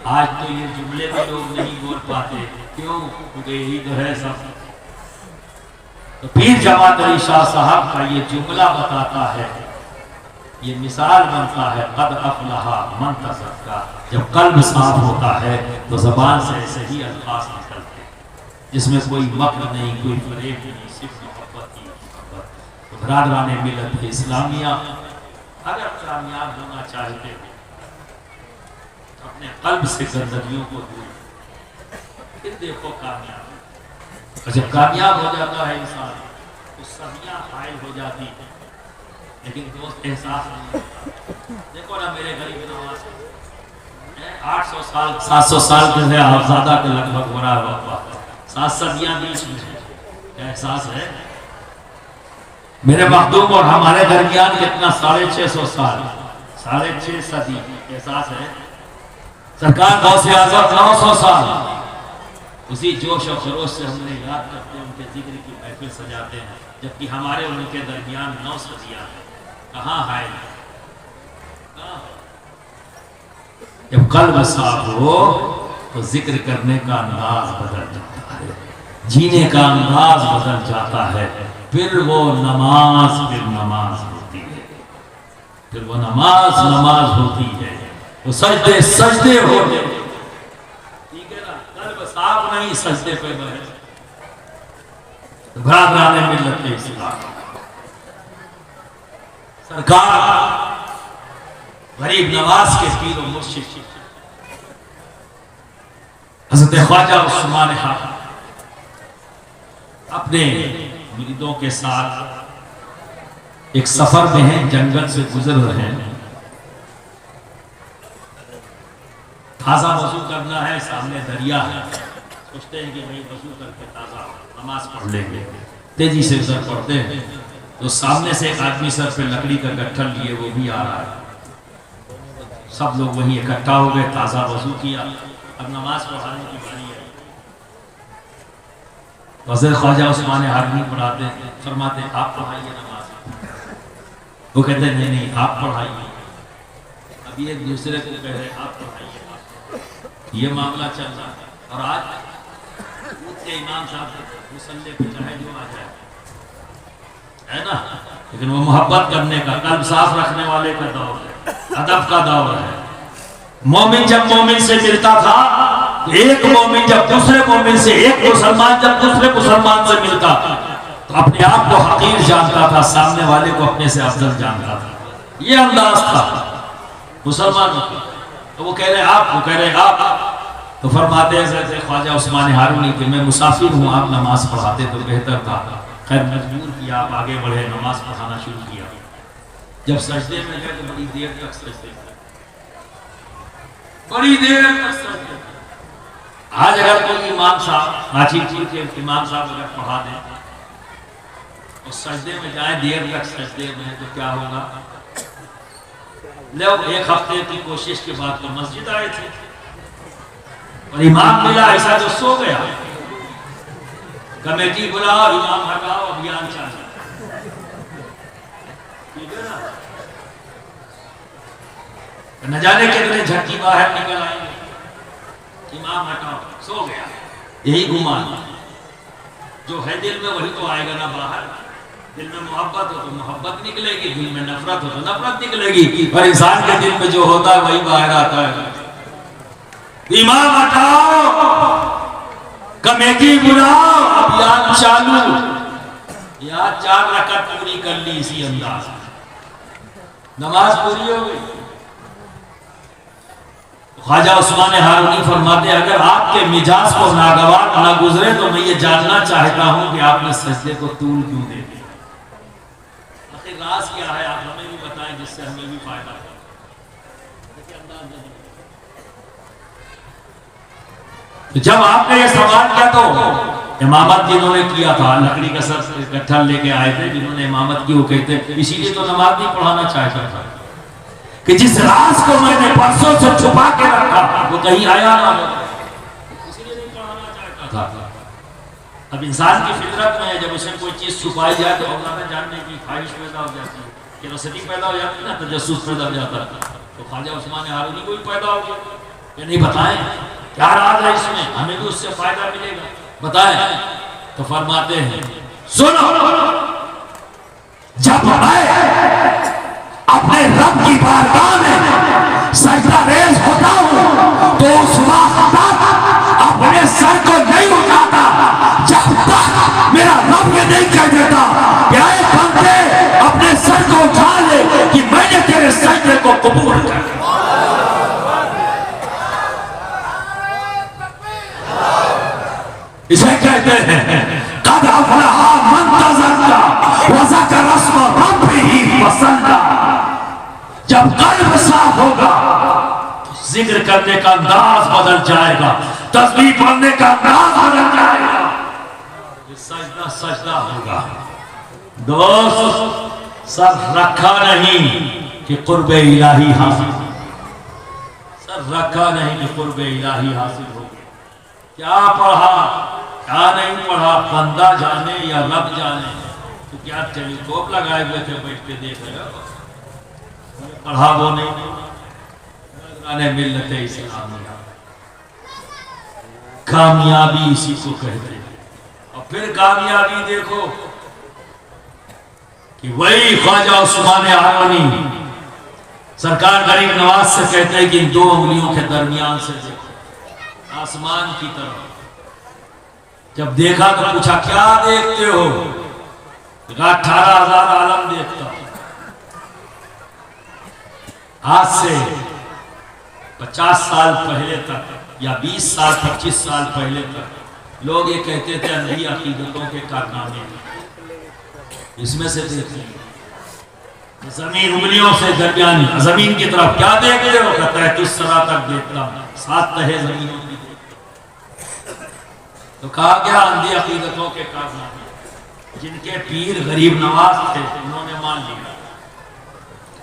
आज तो ये जुमले में लोग नहीं बोल पाते, क्यों? क्योंकि यही तो है सब। तो पीर जमात अली शाह साहब का ये जुमला बताता है, ये मिसाल बनता है, कद अफलहा मन तज़क्का। जब कल्ब साफ होता है तो ज़बान से ऐसे ही अल्फाज निकलते हैं जिसमें कोई मक्र नहीं, कोई फरेब नहीं, सिर्फ मोहब्बत ही मोहब्बत। तो बिरादरान मिल्लत इस्लामिया, अगर कामयाब होना चाहते हो अपने कल्ब से गंदगियों को दूर, फिर देखो कामयाब। और जब कामयाब हो जाता है इंसान तो सदियां हायल हो जाती है, लेकिन दोस्त एहसास नहीं होता। देखो ना मेरे गरीब नवाज 800 साल 700 साल के थे, हाफजादा के लगभग हो रहा है, 7 सदियां बीच में है, एहसास है? मेरे मखदूम और हमारे दरमियान कितना 650 साल, 6.5 सदी, एहसास है? सरकार गौसे आज़म 900 साल। उसी जोश और खरोश से हमने याद करते हैं, उनके जिक्र की महफिल सजाते हैं, जबकि हमारे उनके दरमियान 9 सदियां हैं। कहाँ है? जब कल्ब साफ हो तो जिक्र करने का अंदाज बदल जाता है, जीने का अंदाज बदल जाता है, फिर वो नमाज होती है, फिर वो नमाज होती है, वो सजदे होते, ठीक है ना? कल्ब साफ नहीं, सजदे पे बहे। बिरादरान मिल्लत इस्लाम, सरकार गरीब नवाज के पीर और मुर्शिद हज़रत ख्वाजा उस्मान हाफ़ अपने मुरीदों के साथ एक सफर में हैं, जंगल से गुजर रहे हैं, ताज़ा वजू करना है, सामने दरिया है, सोचते हैं कि भाई वजू करके ताज़ा नमाज पढ़ लेंगे, तेजी से उधर पढ़ते हैं तो सामने से एक आदमी सर पे लकड़ी का गट्ठर लिए वो भी आ रहा है। सब लोग वहीं इकट्ठा हो गए, ताज़ा वजू किया, अब नमाज पढ़ाने की बारी आई। वज़ीर ख्वाजा उस्मान हारनी पढ़ाते, फरमाते आप पढ़ाइए नमाज, वो कहते नहीं नहीं आप पढ़ाइए। अभी एक दूसरे को कह रहे आप पढ़ाइए, ये मामला चल रहा है। और आज उठते इमाम साहब मुसल्ले पे चाहे जो आ जाए, है ना, लेकिन वो मोहब्बत करने का, कल्ब साफ रखने वाले का दौर है, अदब का दौर है। मोमिन जब मोमिन से मिलता था, एक मोमिन जब दूसरे मोमिन से, एक मुसलमान जब दूसरे मुसलमान से मिलता तो अपने आप को हकीर जानता था, सामने वाले को अपने से अफजल जानता था। ये अंदाज था मुसलमानों का। तो वो कह रहे आप, वो कह रहे आप, तो फरमाते हैं हज़रत ख्वाजा उस्मान हारूनी कि मैं मुसाफिर हूँ, आप नमाज पढ़ाते तो बेहतर था। खैर मजबूर किया, आप आगे बढ़े, नमाज पढ़ाना शुरू किया। जब सजदे में गए तो बड़ी देर तक सजदे, बड़ी देर तक सजदे। आज अगर कोई इमाम साहब नाचीपुर के इमाम साहब अगर पढ़ा दें और सजदे में जाए देर तक सजदे में, तो क्या होगा? लोग एक हफ्ते की कोशिश के बाद तो मस्जिद आए थे और इमाम मिला ऐसा जो सो गया। कमेटी बुलाओ, इमाम हटाओ, अभियान चालू। ठीक है ना? न जाने कितने झटकी बाहर निकल आएंगे, इमाम हटाओ, सो गया। यही गुमान जो है दिल में वही तो आएगा ना बाहर। दिल में मोहब्बत हो तो मोहब्बत निकलेगी, दिल में नफरत हो तो नफरत निकलेगी, और इंसान के दिल में जो होता है वही बाहर आता है। इमाम हटाओ, कमेटी बुलाओ, अभियान चालू। यार 4 रकात पूरी कर ली इसी अंदाज में, नमाज पूरी हो गई। ख्वाजा उस्मान हारूनी फरमाते अगर आपके मिजाज को नागवार ना गुजरे तो मैं ये जानना चाहता हूं कि आपने सजदे को तूल क्यों दे दिया। आखिर राज क्या है, आप हमें भी बताएं जिससे हमें भी फायदा हो। तो जब आपने ये सवाल किया तो इमामत जिन्होंने किया था, लकड़ी का सर इकट्ठा लेके आए थे जिन्होंने इमामत की, वो कहते इसीलिए तो नमाज नहीं पढ़ाना चाहता था कि जिस राज को मैंने परसों से छुपा के रखा वो कहीं आया ना हो, इसीलिए नहीं पढ़ाना चाहता था। अब इंसान की फितरत में है, जब उसे कोई चीज छुपाई जाए तो औलाद जानने की ख्वाहिश पैदा हो जाती है, क्यूरियोसिटी पैदा हो जाती है ना, तजस्सुस पैदा हो जाता है। तो ख्वाजा उस्मान हारूनी को भी पैदा हो गया कि नहीं बताएं क्या राज है इसमें, हमें भी उससे फायदा मिलेगा, बताएं। तो फरमाते हैं सुनो, जब मैं अपने रब की बारगाह में सजदा रेज़ होता हूं तो उस वक्त अपने सर को नहीं उठाता जब तक मेरा रब ये नहीं कह देता कि ऐ बंदे अपने सर को उठा ले कि मैंने तेरे सजदे को कबूल कर लिया। इसे कहते हैं कद अफ़लहा मन तज़क्का व ज़करा रस्म रब्बिही फसल्ला। जब कल्ब साफ होगा तो जिक्र करने का अंदाज बदल जाएगा, तस्बीह पढ़ने का अंदाज बदल जाएगा, सजदा सजदा होगा। दोस्त सब रखा नहीं कि कुर्बे इलाही हासिल, सब रखा नहीं कि कुर्बे इलाही हासिल हो। क्या पढ़ा क्या नहीं पढ़ा बंदा जाने या रब जाने। तो क्या टेलीस्कोप लगाए हुए थे बैठ के देख रहे हो, पढ़ा वो नहीं। मिल्लत इस्लामिया कामयाबी इसी को कहते हैं। और फिर कामयाबी देखो कि वही ख्वाजा उस्मान हारूनी सरकार गरीब नवाज से कहते हैं कि इन 2 उंगलियों के दरमियान से देखो आसमान की तरफ। जब देखा तो पूछा क्या देखते हो? 18,000 आलम देखता। आज से 50 साल पहले तक या 20 साल 25 साल पहले तक लोग ये कहते थे अंधी अकीदतों के कारनामे। इसमें से देखिए जमीन उंगलियों से दरमियान जमीन की तरफ क्या देखते हो? कहता है 30 सरा तक देखता हूं, 7 तहे जमीनों की देखता। तो कहा गया अंधी अकीदतों के कारनामे। जिनके पीर गरीब नवाज थे उन्होंने मान लिया,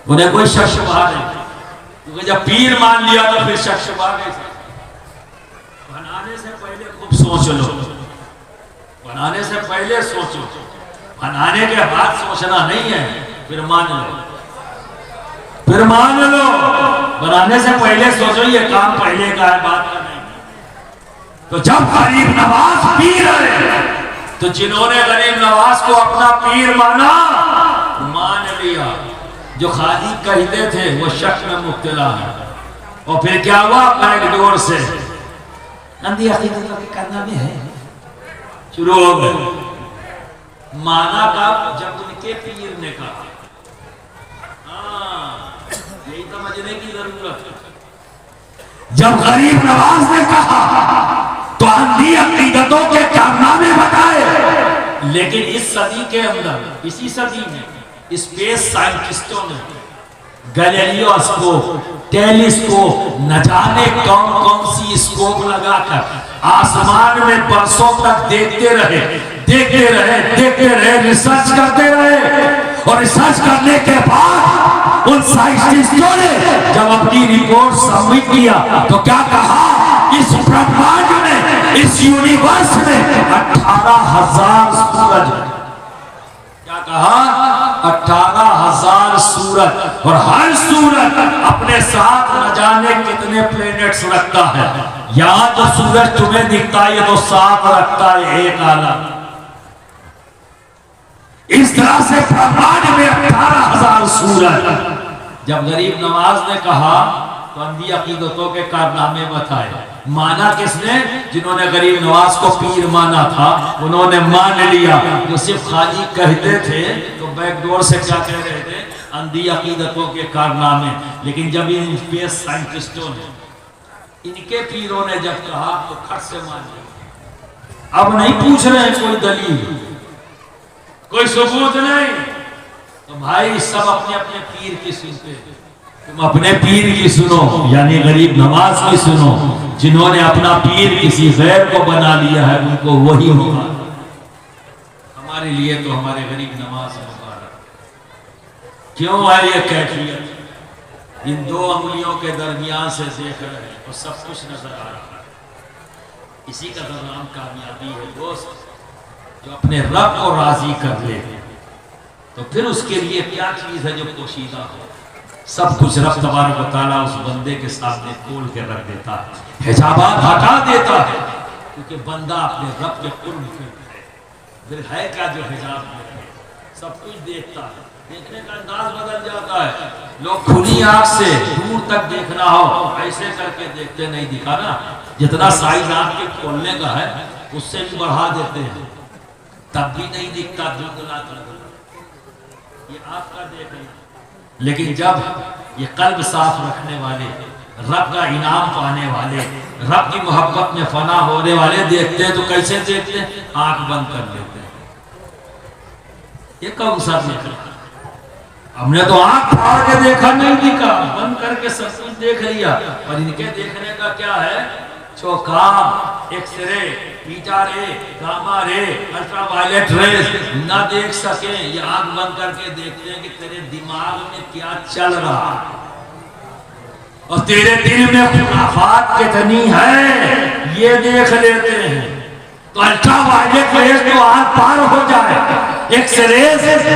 उन्हें कोई शक शुबहा नहीं, क्योंकि जब पीर मान लिया तो फिर शक शुबहा नहीं। बनाने से पहले खूब सोच लो, बनाने से पहले सोचो, बनाने के बाद सोचना नहीं है। फिर मान लो, फिर मान लो। बनाने से पहले सोचो, ये काम पहले का है, बात का नहीं। तो जब गरीब नवाज पीर है तो जिन्होंने गरीब नवाज को अपना पीर माना मान लिया। जो खाली कहते थे वो शक में मुब्तला है। और फिर क्या हुआ? बैकडोर से अंधी अकीदतों के कारनामे है शुरू हो गए। माना का जब उनके पीर ने कहा। यही समझने की जरूरत है। जब गरीब नवाज ने कहा तो अंधी अकीदतों के कारनामे बताए। लेकिन इस सदी के अंदर, इसी सदी में स्पेस साइंटिस्टों ने गैलीलियो स्कोप, टेलीस्कोप, न जाने कौन कौन सी स्कोप लगाकर आसमान में बरसों तक देखते रहे, रिसर्च करते रहे। और रिसर्च करने के बाद उन साइंटिस्टों ने जब अपनी रिपोर्ट सबमिट किया तो क्या कहा, इस ब्रह्मांड में, इस यूनिवर्स में 18,000 सूरज, क्या कहा, 18,000 सूरज, और हर सूरज अपने साथ न जाने कितने प्लेनेट्स रखता है। यहां जो सूरज तुम्हें दिखता है ये तो 7 रखता है, एक आलम। इस तरह से ब्रह्मांड में 18,000 सूरज। जब गरीब नवाज ने कहा तो अंधी अकीदतों के कारनामे बताए। माना किसने? जिन्होंने गरीब नवाज को पीर माना था, उन्होंने मान लिया। जो सिर्फ खाली कहते थे तो बैकडोर से क्या कह रहे थे, अंधी अकीदतों के कारनामे। लेकिन जब इन स्पेस साइंटिस्टों ने, इनके पीरों ने जब कहा तो खट से मान लिया। अब नहीं पूछ रहे हैं कोई दलील, कोई सबूत नहीं। तो भाई सब अपने अपने पीर की सुनते, तुम अपने पीर की सुनो, यानी गरीब नवाज की सुनो। जिन्होंने अपना पीर किसी गैर को बना लिया है उनको वही होगा। हमारे लिए तो हमारे गरीब नवाज मुबारक। क्यों है ये कैफियत? इन 2 अंगुलियों के दरमियान से देख रहे हैं और सब कुछ नजर आ रहा है। इसी का नाम कामयाबी है दोस्त। जो अपने रब को राजी कर ले तो फिर उसके लिए क्या चीज है जो पोशीदा हो। सब कुछ रब तबारक व तआला उस बंदे के सामने खोल के रख देता है, हिजाबात हटा देता है, क्योंकि बंदा अपने रब के कुर्ब में है। फिर है क्या जो हिजाब में सब कुछ देखता है, देखने का अंदाज बदल जाता है। लोग खुली आंख से दूर तक देखना हो ऐसे करके देखते नहीं, दिखा ना, जितना साइज आंख के खोलने का है उससे भी बढ़ा देते हैं, तब भी नहीं दिखता, धुंधला ये आपका देख रहे। लेकिन जब ये कल्ब साफ रखने वाले, रब का इनाम पाने वाले, रब की मोहब्बत में फना होने वाले देखते हैं तो कैसे देखते हैं? आंख बंद कर लेते हैं। ये कौन सा देखा? हमने तो आंख फाड़ के देखा, नहीं दिखा, बंद करके सब कुछ देख लिया। और इनके देखने का क्या है? चौकाम, एक्सरे, बीटा रे, गामा रे, अल्ट्रावायलेट रेज ना देख सके, ये आंख बंद करके देखते हैं कि तेरे दिमाग में क्या चल रहा है और तेरे दिल में खुराफात कितनी है ये देख लेते हैं। तो अल्ट्रावायलेट रेज तो आंख पार हो जाए, एक्सरे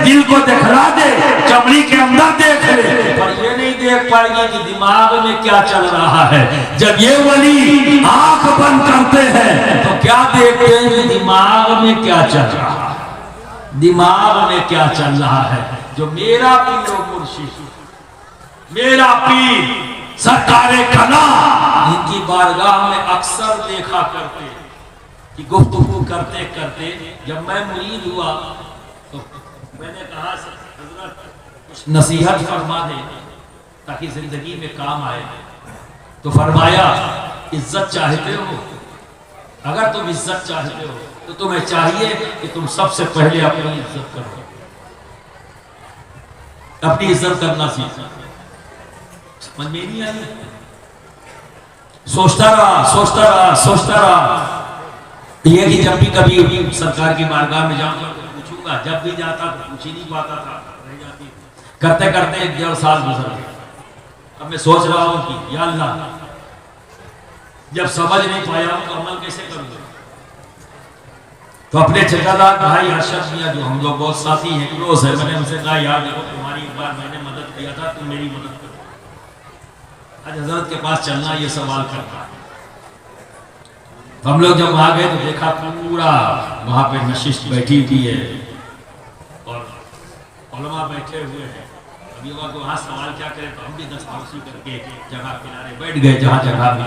दिल को दिखला दे, चमड़ी के अंदर देख ले, पर ये नहीं देख पाएगी कि दिमाग में क्या चल रहा है। जब ये वली आंख बंद करते हैं तो क्या देखते हैं कि दिमाग में क्या चल रहा है, दिमाग में क्या चल रहा है। जो मेरा पीर मुर्शिद, मेरा पीर सरकारे कला, इनकी बारगाह में अक्सर देखा करते कि गुफ्तगू करते करते जब मैं मुरीद हुआ तो मैंने कहा हजरत कुछ नसीहत फरमा दे ताकि जिंदगी में काम आए। तो फरमाया इज्जत चाहते हो, अगर तुम इज्जत चाहते हो तो तुम्हें चाहिए कि तुम सबसे पहले अपनी इज्जत करो, अपनी इज्जत करना सीखो। समझ में नहीं आई? सोचता रहा ये कि जब भी कभी सरकार की बारगाह में जाऊंगा तो पूछूंगा, जब भी जाता तो पूछ ही नहीं पाता था, रह जाती। करते करते 1.5 साल गुजर गए। अब मैं सोच रहा हूँ कि या अल्लाह, जब समझ नहीं पाया हूं तो अमल कैसे करूंगा। तो अपने ठेकेदार भाई अरशद मियां, जो हम लोग बहुत साथी हैं, क्लोज है, मैंने उनसे कहा यार देखो तुम्हारी एक बार मैंने मदद किया था, तुम मेरी मदद करो, आज हजरत के पास चलना ये सवाल करता है। तो हम लोग जब वहां गए तो देखा पूरा वहां पे नशिस्त बैठी हुई है और उलमा बैठे हुए हैं। अब युवा को वहां सवाल क्या करें, तो हम भी दस्तावेज़ी करके जगह किनारे बैठ गए जहां जगह भी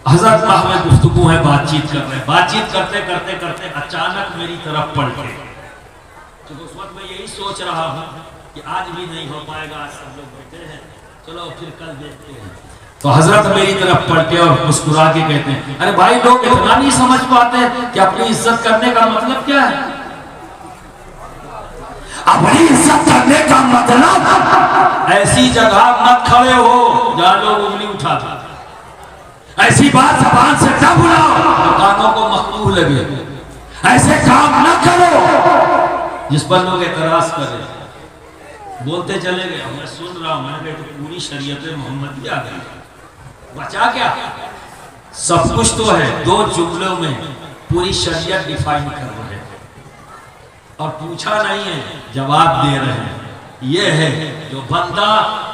हजरत में गुफ्तगू है, बातचीत कर रहे हैं। बातचीत करते करते करते अचानक मेरी तरफ पलटे, तो उस वक्त मैं यही सोच रहा हूँ कि आज भी नहीं हो पाएगा, आज सब लोग बैठे हैं, चलो फिर कल देखते हैं। तो हजरत मेरी तरफ पलटे और मुस्कुरा के कहते हैं, अरे भाई लोग इतना नहीं समझ पाते कि अपनी इज्जत करने का मतलब क्या है। अपनी इज्जत करने का मतलब ऐसी जगह मत खड़े हो जहां लोग उंगली उठाते, ऐसी बात जबान से न बुलाओ तो कानों को मकरूह लगे, ऐसे काम न करो जिस पर लोग एतराज करें। बोलते चले गए, मैं सुन रहा हूं, मैंने तो पूरी शरीयत मोहम्मद आ गई, बचा क्या? सब कुछ तो है, दो जुमलों में पूरी शरीयत डिफाइन कर रहे हैं और पूछा नहीं है, जवाब दे रहे हैं। यह है जो बंदा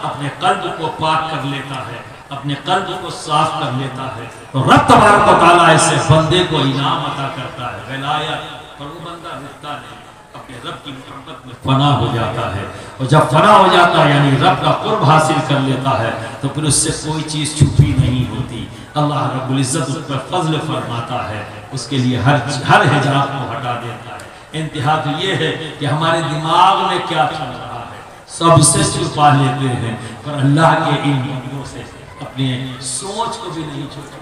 अपने कल्ब को पाक कर लेता है, अपने कल्ब को साफ कर लेता है, तो रब तबारक व तआला ऐसे बंदे को इनाम अता करता है, विलायत। पर वो बंदा रुकता नहीं, अपने रब की मोहब्बत में फना हो जाता है, और जब फना हो जाता है यानी रब का कुर्ब हासिल कर लेता है, तो फिर उससे कोई चीज़ छुपी नहीं होती। अल्लाह रब्बुल इज्जत उस पर फजल फरमाता है, उसके लिए हर हिजाब को हटा देता है। इंतहा तो ये है कि हमारे दिमाग में क्या चल रहा है सबसे छुपा लेते हैं, पर अल्लाह के इन बंदों से अपनी सोच को भी नहीं छुपा।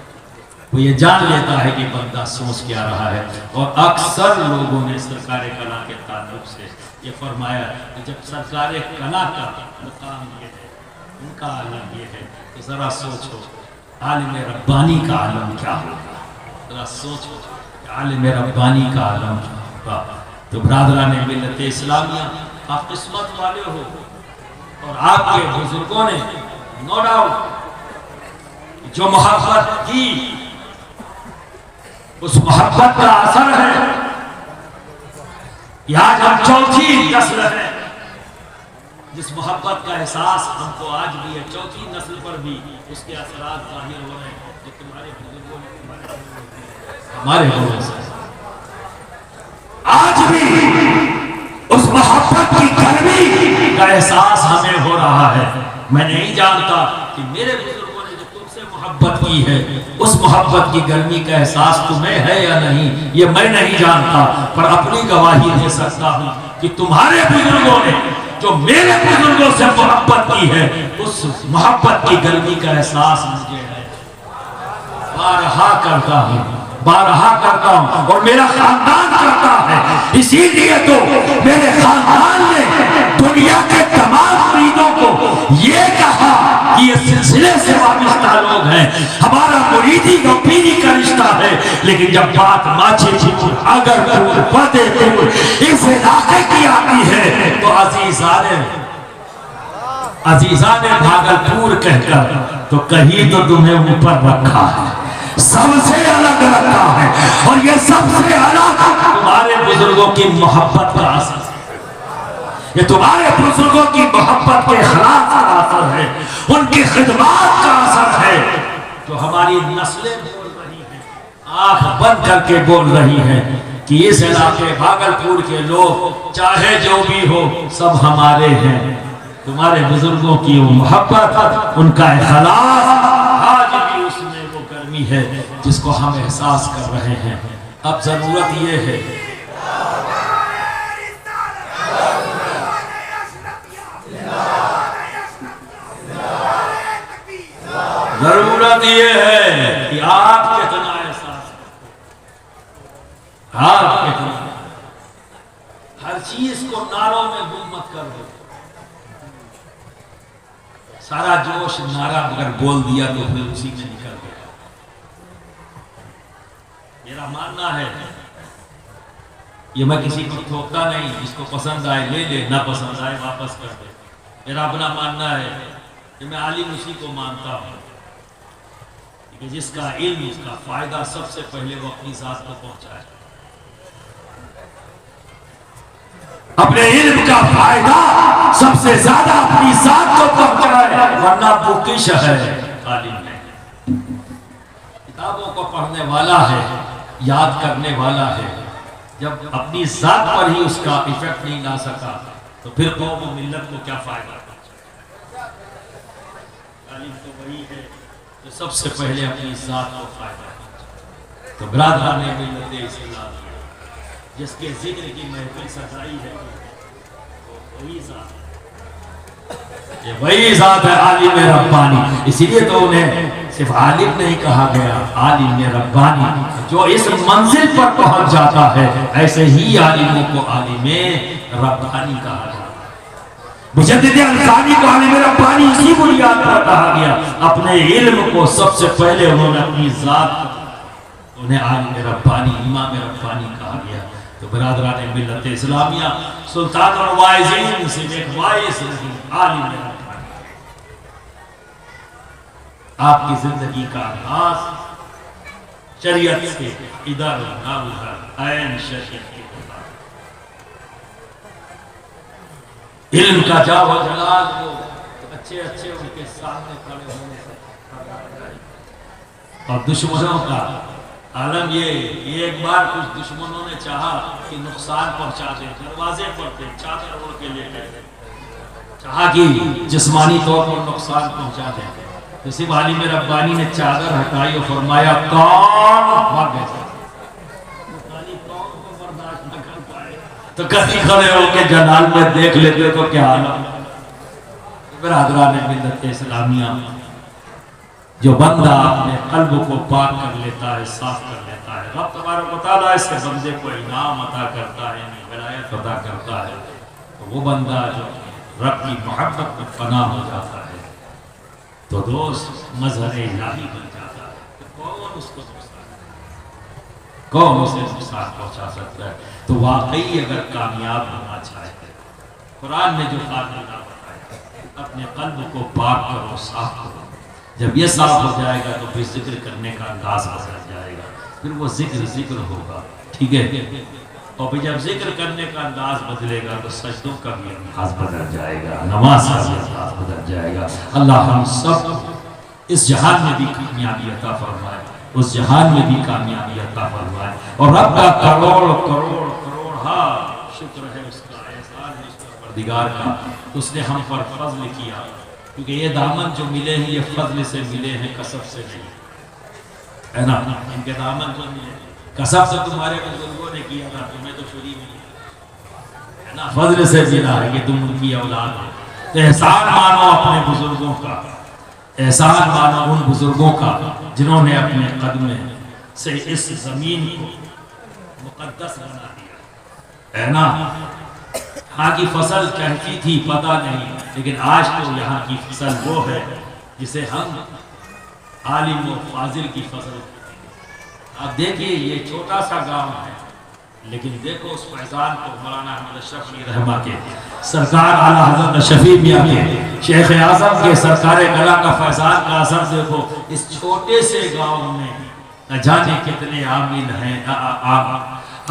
वो ये जान लेता है कि बंदा सोच क्या रहा है। और अक्सर लोगों ने सरकार कला के ताल्लुक से ये फरमाया कि जब सरकार कला का मुकाम ये है, उनका आलम ये है, तो ज़रा सोचो आलिम रब्बानी का आलम क्या होगा। ज़रा सोचो आलिम रब्बानी का आलम क्या होगा। तो बरादरान मिल्लत इस्लामिया, आप किस्मत वाले हो और आपके बुजुर्गों ने नो डाउट जो मोहब्बत की, उस मोहब्बत का असर है आज हम चौथी नस्ल है जिस मोहब्बत का एहसास हमको आज भी है, चौथी नस्ल पर भी उसके असरात जाहिर हो रहे हैं जो तुम्हारे बुजुर्गों ने हमारे लोगों से आज भी उस मोहब्बत की गर्मी का एहसास हमें हो रहा है। मैं नहीं जानता कि मेरे बुजुर्गों ने जो तुमसे मोहब्बत की है उस मोहब्बत की गर्मी का एहसास तुम्हें है या नहीं, ये मैं नहीं जानता, पर अपनी गवाही दे सकता हूँ कि तुम्हारे बुजुर्गों ने जो मेरे बुजुर्गों से मोहब्बत की है उस मोहब्बत की गर्मी का एहसास मुझे है। बारहा करता हूँ, बारहा करता हूँ और मेरा खानदान करता है। इसीलिए तो मेरे खानदान ने दुनिया के तमाम मुरीदों को ये कहा कि ये सिलसिले से वाबस्ता लोग हैं, हमारा मुरीदी और पीरी का रिश्ता है। लेकिन जब बात माछीपुर, अगरपुर, फतेहपुर इस इलाके की आती है तो अजीजा ने भागलपुर कहकर तो कहीं तो तुम्हें ऊपर रखा है, सबसे अलग रखा है, और ये सबसे अलग तुम्हारे बुजुर्गों की मोहब्बत का असर, ये तुम्हारे बुजुर्गों की मोहब्बत के खिलाफ का असर है, उनकी खिदमत का असर है, जो हमारी नस्लें बोल रही हैं, आंख बंद करके बोल रही हैं कि इस इलाके भागलपुर के लोग चाहे जो भी हो सब हमारे हैं। तुम्हारे बुजुर्गों की वो मोहब्बत, उनका इखलास, आज भी उसमें वो गर्मी है जिसको हम एहसास कर रहे हैं। अब जरूरत ये है जरूरत यह है कि आप कितना एहसास, आप कितना, हर चीज को नारों में गुम मत कर दो। सारा जोश नारा अगर बोल दिया तो फिर उसी में निकल गया। मेरा मानना है, ये मैं किसी को ठोकता नहीं, जिसको पसंद आए ले ले, ना पसंद आए वापस कर दे। मेरा अपना मानना है कि मैं आलिम उसी को मानता हूँ कि जिसका इल्म, उसका फायदा सबसे पहले वो अपनी जात को पहुंचाए, अपने इल्म का फायदा सबसे ज्यादा अपनी जात को पहुंचाए, वरना बुकिश है। आलिम है, किताबों को पढ़ने वाला है, याद करने वाला है, जब अपनी जात पर ही उसका इफेक्ट नहीं ला सका तो फिर कौम और मिल्लत को क्या फायदा। आलिम तो वही है जो सबसे पहले अपनी जात को फायदा। तो बरादरान ने मिल्लत इस्लाम जिसके जिक्र की महफिल सजाई है वही जात ये वही जात है आलिम रब्बानी। इसीलिए तो उन्हें सिर्फ आलिम नहीं कहा गया, आलिम रब्बानी। जो इस मंजिल पर पहुंच जाता है ऐसे ही आलिमों को आलिम रब्बानी कहा गया। मुजद्दिद अल्सानी को आलिम रब्बानी इसी बुनियाद पर कहा गया। अपने इल्म को सबसे पहले उन्होंने अपनी जात, उन्हें आलिम रब्बानी, इमाम रब्बानी कहा गया। तो बिरादरान मिल्लत इस्लामिया, सुल्तान और वाइज़ीन से एक वाइस नहीं, आलिम रब्बानी। आपकी जिंदगी का आगाज शरीयत से इधर ना उधर ऐन शरीयत के होता है। इल्म का जाओ जलाल को अच्छे अच्छे उनके सामने खड़े होने से, और दुश्मनों का आलम ये एक बार कुछ दुश्मनों ने चाहा कि नुकसान पहुंचा दे, दरवाजे पर थे, चादर ओढ़ के लेटे, चाहा कि जिस्मानी तौर पर नुकसान पहुंचा दे। तो सिर्फ आलिम रब्बानी ने चादर हटाई और फरमाया कौन मर गए, कौन को बर्दाश्त न कर पाए। तो कभी खड़े होकर जलाल में देख लेते तो क्या हाल। बिरादरान मिल्लत इस्लामिया, जो बंदा अपने कल्ब को पाक कर लेता है, साफ कर लेता है, रब तबारक व तआला इसके बंदे को इनाम अता करता है, विलायत अता करता है। तो वो बंदा जो रब की मोहब्बत में फना हो जाता है तो दोस्त मजहर इलाही बन जाता है। तो कौन उसको कौन उसे नुकसान पहुंचा सकता है। तो वाकई अगर कामयाब होना चाहते, कुरान ने जो फार्मूला बताया, अपने कल्ब को पाक करो, साफ करो। जब ये साफ हो जाएगा तो फिर जिक्र करने का अंदाज बदल जाएगा, फिर वो जिक्र होगा, ठीक है। और फिर जब जिक्र करने का अंदाज बदलेगा तो सजदों का भी अंदाज बदल जाएगा, नमाज का भी अंदाज बदल जाएगा। अल्लाह हम सब इस जहान में भी कामयाबी अता फरमाए, उस जहान में भी कामयाबी अता फरमाए। और रब का करोड़ करोड़ करोड़ शुक्र है, उसका एहसान है, उसका परदिगार का, उसने हम पर फज़्ल किया। क्योंकि ये दामन जो मिले हैं ये फजल से मिले हैं, कसब से नहीं, है ना। इनके दामन जो मिले कसब से तुम्हारे बुजुर्गों ने किया था, तुम्हें तो फ्री मिली है ना, फजल से मिला है कि तुम उनकी औलाद हो। तो एहसान मानो अपने बुजुर्गों का, एहसान मानो उन बुजुर्गों का जिन्होंने अपने कदम से इस जमीन को मुकद्दस बना दिया, है ना। यहाँ की फसल कहती थी पता नहीं, लेकिन आज तो यहाँ की फसल वो है जिसे हम आलिम व फाजिल की फसल। आप देखिए ये छोटा सा गांव है, लेकिन देखो उस फैजान को मौलाना अहमद शफी रहमा के, सरकार आला हज़रत शफी मियाँ के, शेख आज़म के सरकार कला का फैजान का असर देखो। इस छोटे से गांव में न जाने कितने आमिल हैं,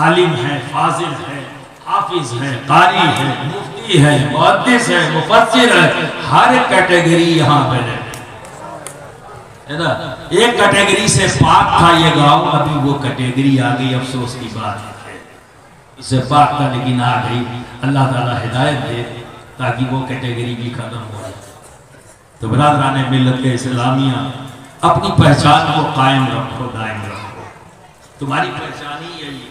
आलिम हैं, फाजिल हैं, हाफिज है, कारी है, मुफ्ती है, मुहद्दिस है, मुफस्सिर है, हर कैटेगरी यहाँ पे है ना। एक कैटेगरी से पाक था ये गांव, अभी वो कैटेगरी आ गई, अफसोस की बात है। इससे पाक था लेकिन आ गई। अल्लाह ताला हिदायत दे ताकि वो कैटेगरी भी खत्म हो जाए। तो बिरादरान मिल्लत इस्लामिया, अपनी पहचान को कायम रखो, दायम रखो। तुम्हारी पहचान ही यही है।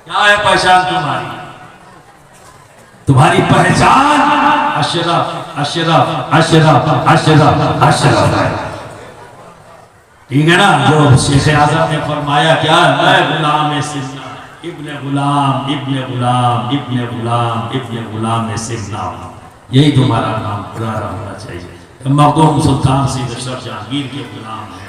क्या है पहचान तुम्हारी? तुम्हारी पहचान अशरफ अशरफ अशरफ अशरफ अशरफ है, ठीक है ना। जो शेख आज़म ने फरमाया क्या, मैं गुलाम सिन्ना इब्ने गुलाम इब्ने गुलाम इब्ने गुलाम इब्ने गुलाम सिन्ना, यही तुम्हारा नाम पुराना होना चाहिए। मखदूम सुल्तान सैयद अशरफ जहांगीर के गुलाम है,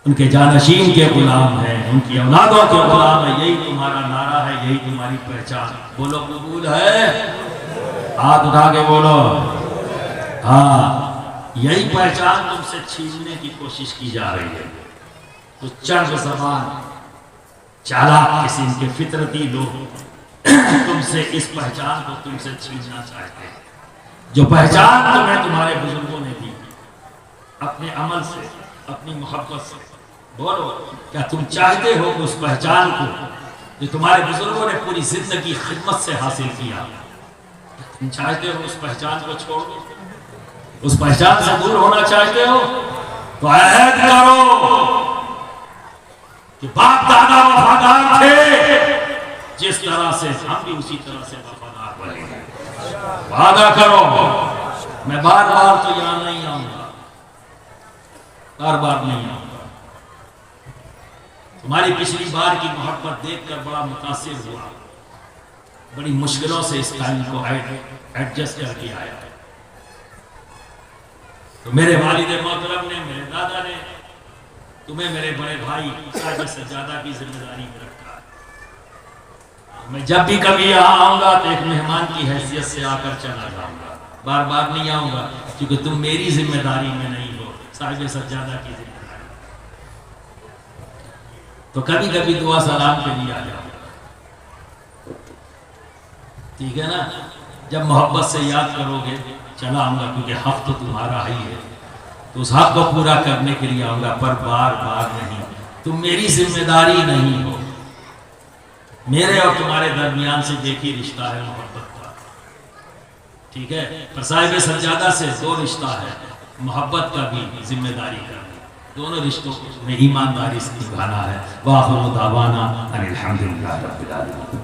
उनके जानशीन के गुलाम है, उनकी औलादों के गुलाम है, यही तुम्हारा नारा है, यही तुम्हारी पहचान। बोलो कबूल है? हाथ उठा के बोलो हाँ। यही पहचान तुमसे छीनने की कोशिश की जा रही है। तो चर्ब ज़बान चालाक किस्म के फितरती लोग तुमसे इस पहचान को तुमसे छीनना चाहते हैं, जो पहचान तुम्हें तुम्हारे बुजुर्गों ने दी, अपने अमल से, अपनी मोहब्बत से। बोलो क्या तुम चाहते हो उस पहचान को जो तुम्हारे बुजुर्गों ने पूरी जिंदगी खिदमत से हासिल किया? तुम चाहते हो उस पहचान को छोड़ दो, उस पहचान से दूर होना चाहते हो? तो अहद करो कि बाप दादा वफादार थे, जिस तरह से हम भी उसी तरह से वफादार बने। वादा करो मैं बार बार तो यहाँ नहीं आऊंगा, बार बार नहीं आऊंगा। तुम्हारी पिछली बार की मोहब्बत देखकर बड़ा मुतासिर हुआ, बड़ी मुश्किलों से इस टाइम को एडजस्ट करके आया। तो मेरे वालिद मोहतरम ने, मेरे दादा ने तुम्हें मेरे बड़े भाई साहिब सज्जादा की जिम्मेदारी में रखा है। मैं जब भी कभी यहाँ आऊंगा तो एक मेहमान की हैसियत से आकर चला जाऊंगा, बार बार नहीं आऊंगा, क्योंकि तुम मेरी जिम्मेदारी में नहीं हो, साहिब सज्जादा की जिम्मेदारी। तो कभी कभी दुआ सलाम के लिए आ जाऊंगा, ठीक है ना। जब मोहब्बत से याद करोगे चला आऊंगा, क्योंकि हक तो तुम्हारा ही है, तो उस हक को पूरा करने के लिए आऊंगा, पर बार बार नहीं। तुम मेरी जिम्मेदारी नहीं हो, मेरे और तुम्हारे दरमियान से देखी रिश्ता है मोहब्बत का, ठीक है। पर साहिब सज्जादा से दो रिश्ता है, मोहब्बत का भी, जिम्मेदारी का भी। दोनों रिश्तों में ईमानदारी से निभाना है। वाखिर दावाना अनिल हम्दुलिल्लाहि रब्बिल आलमीन।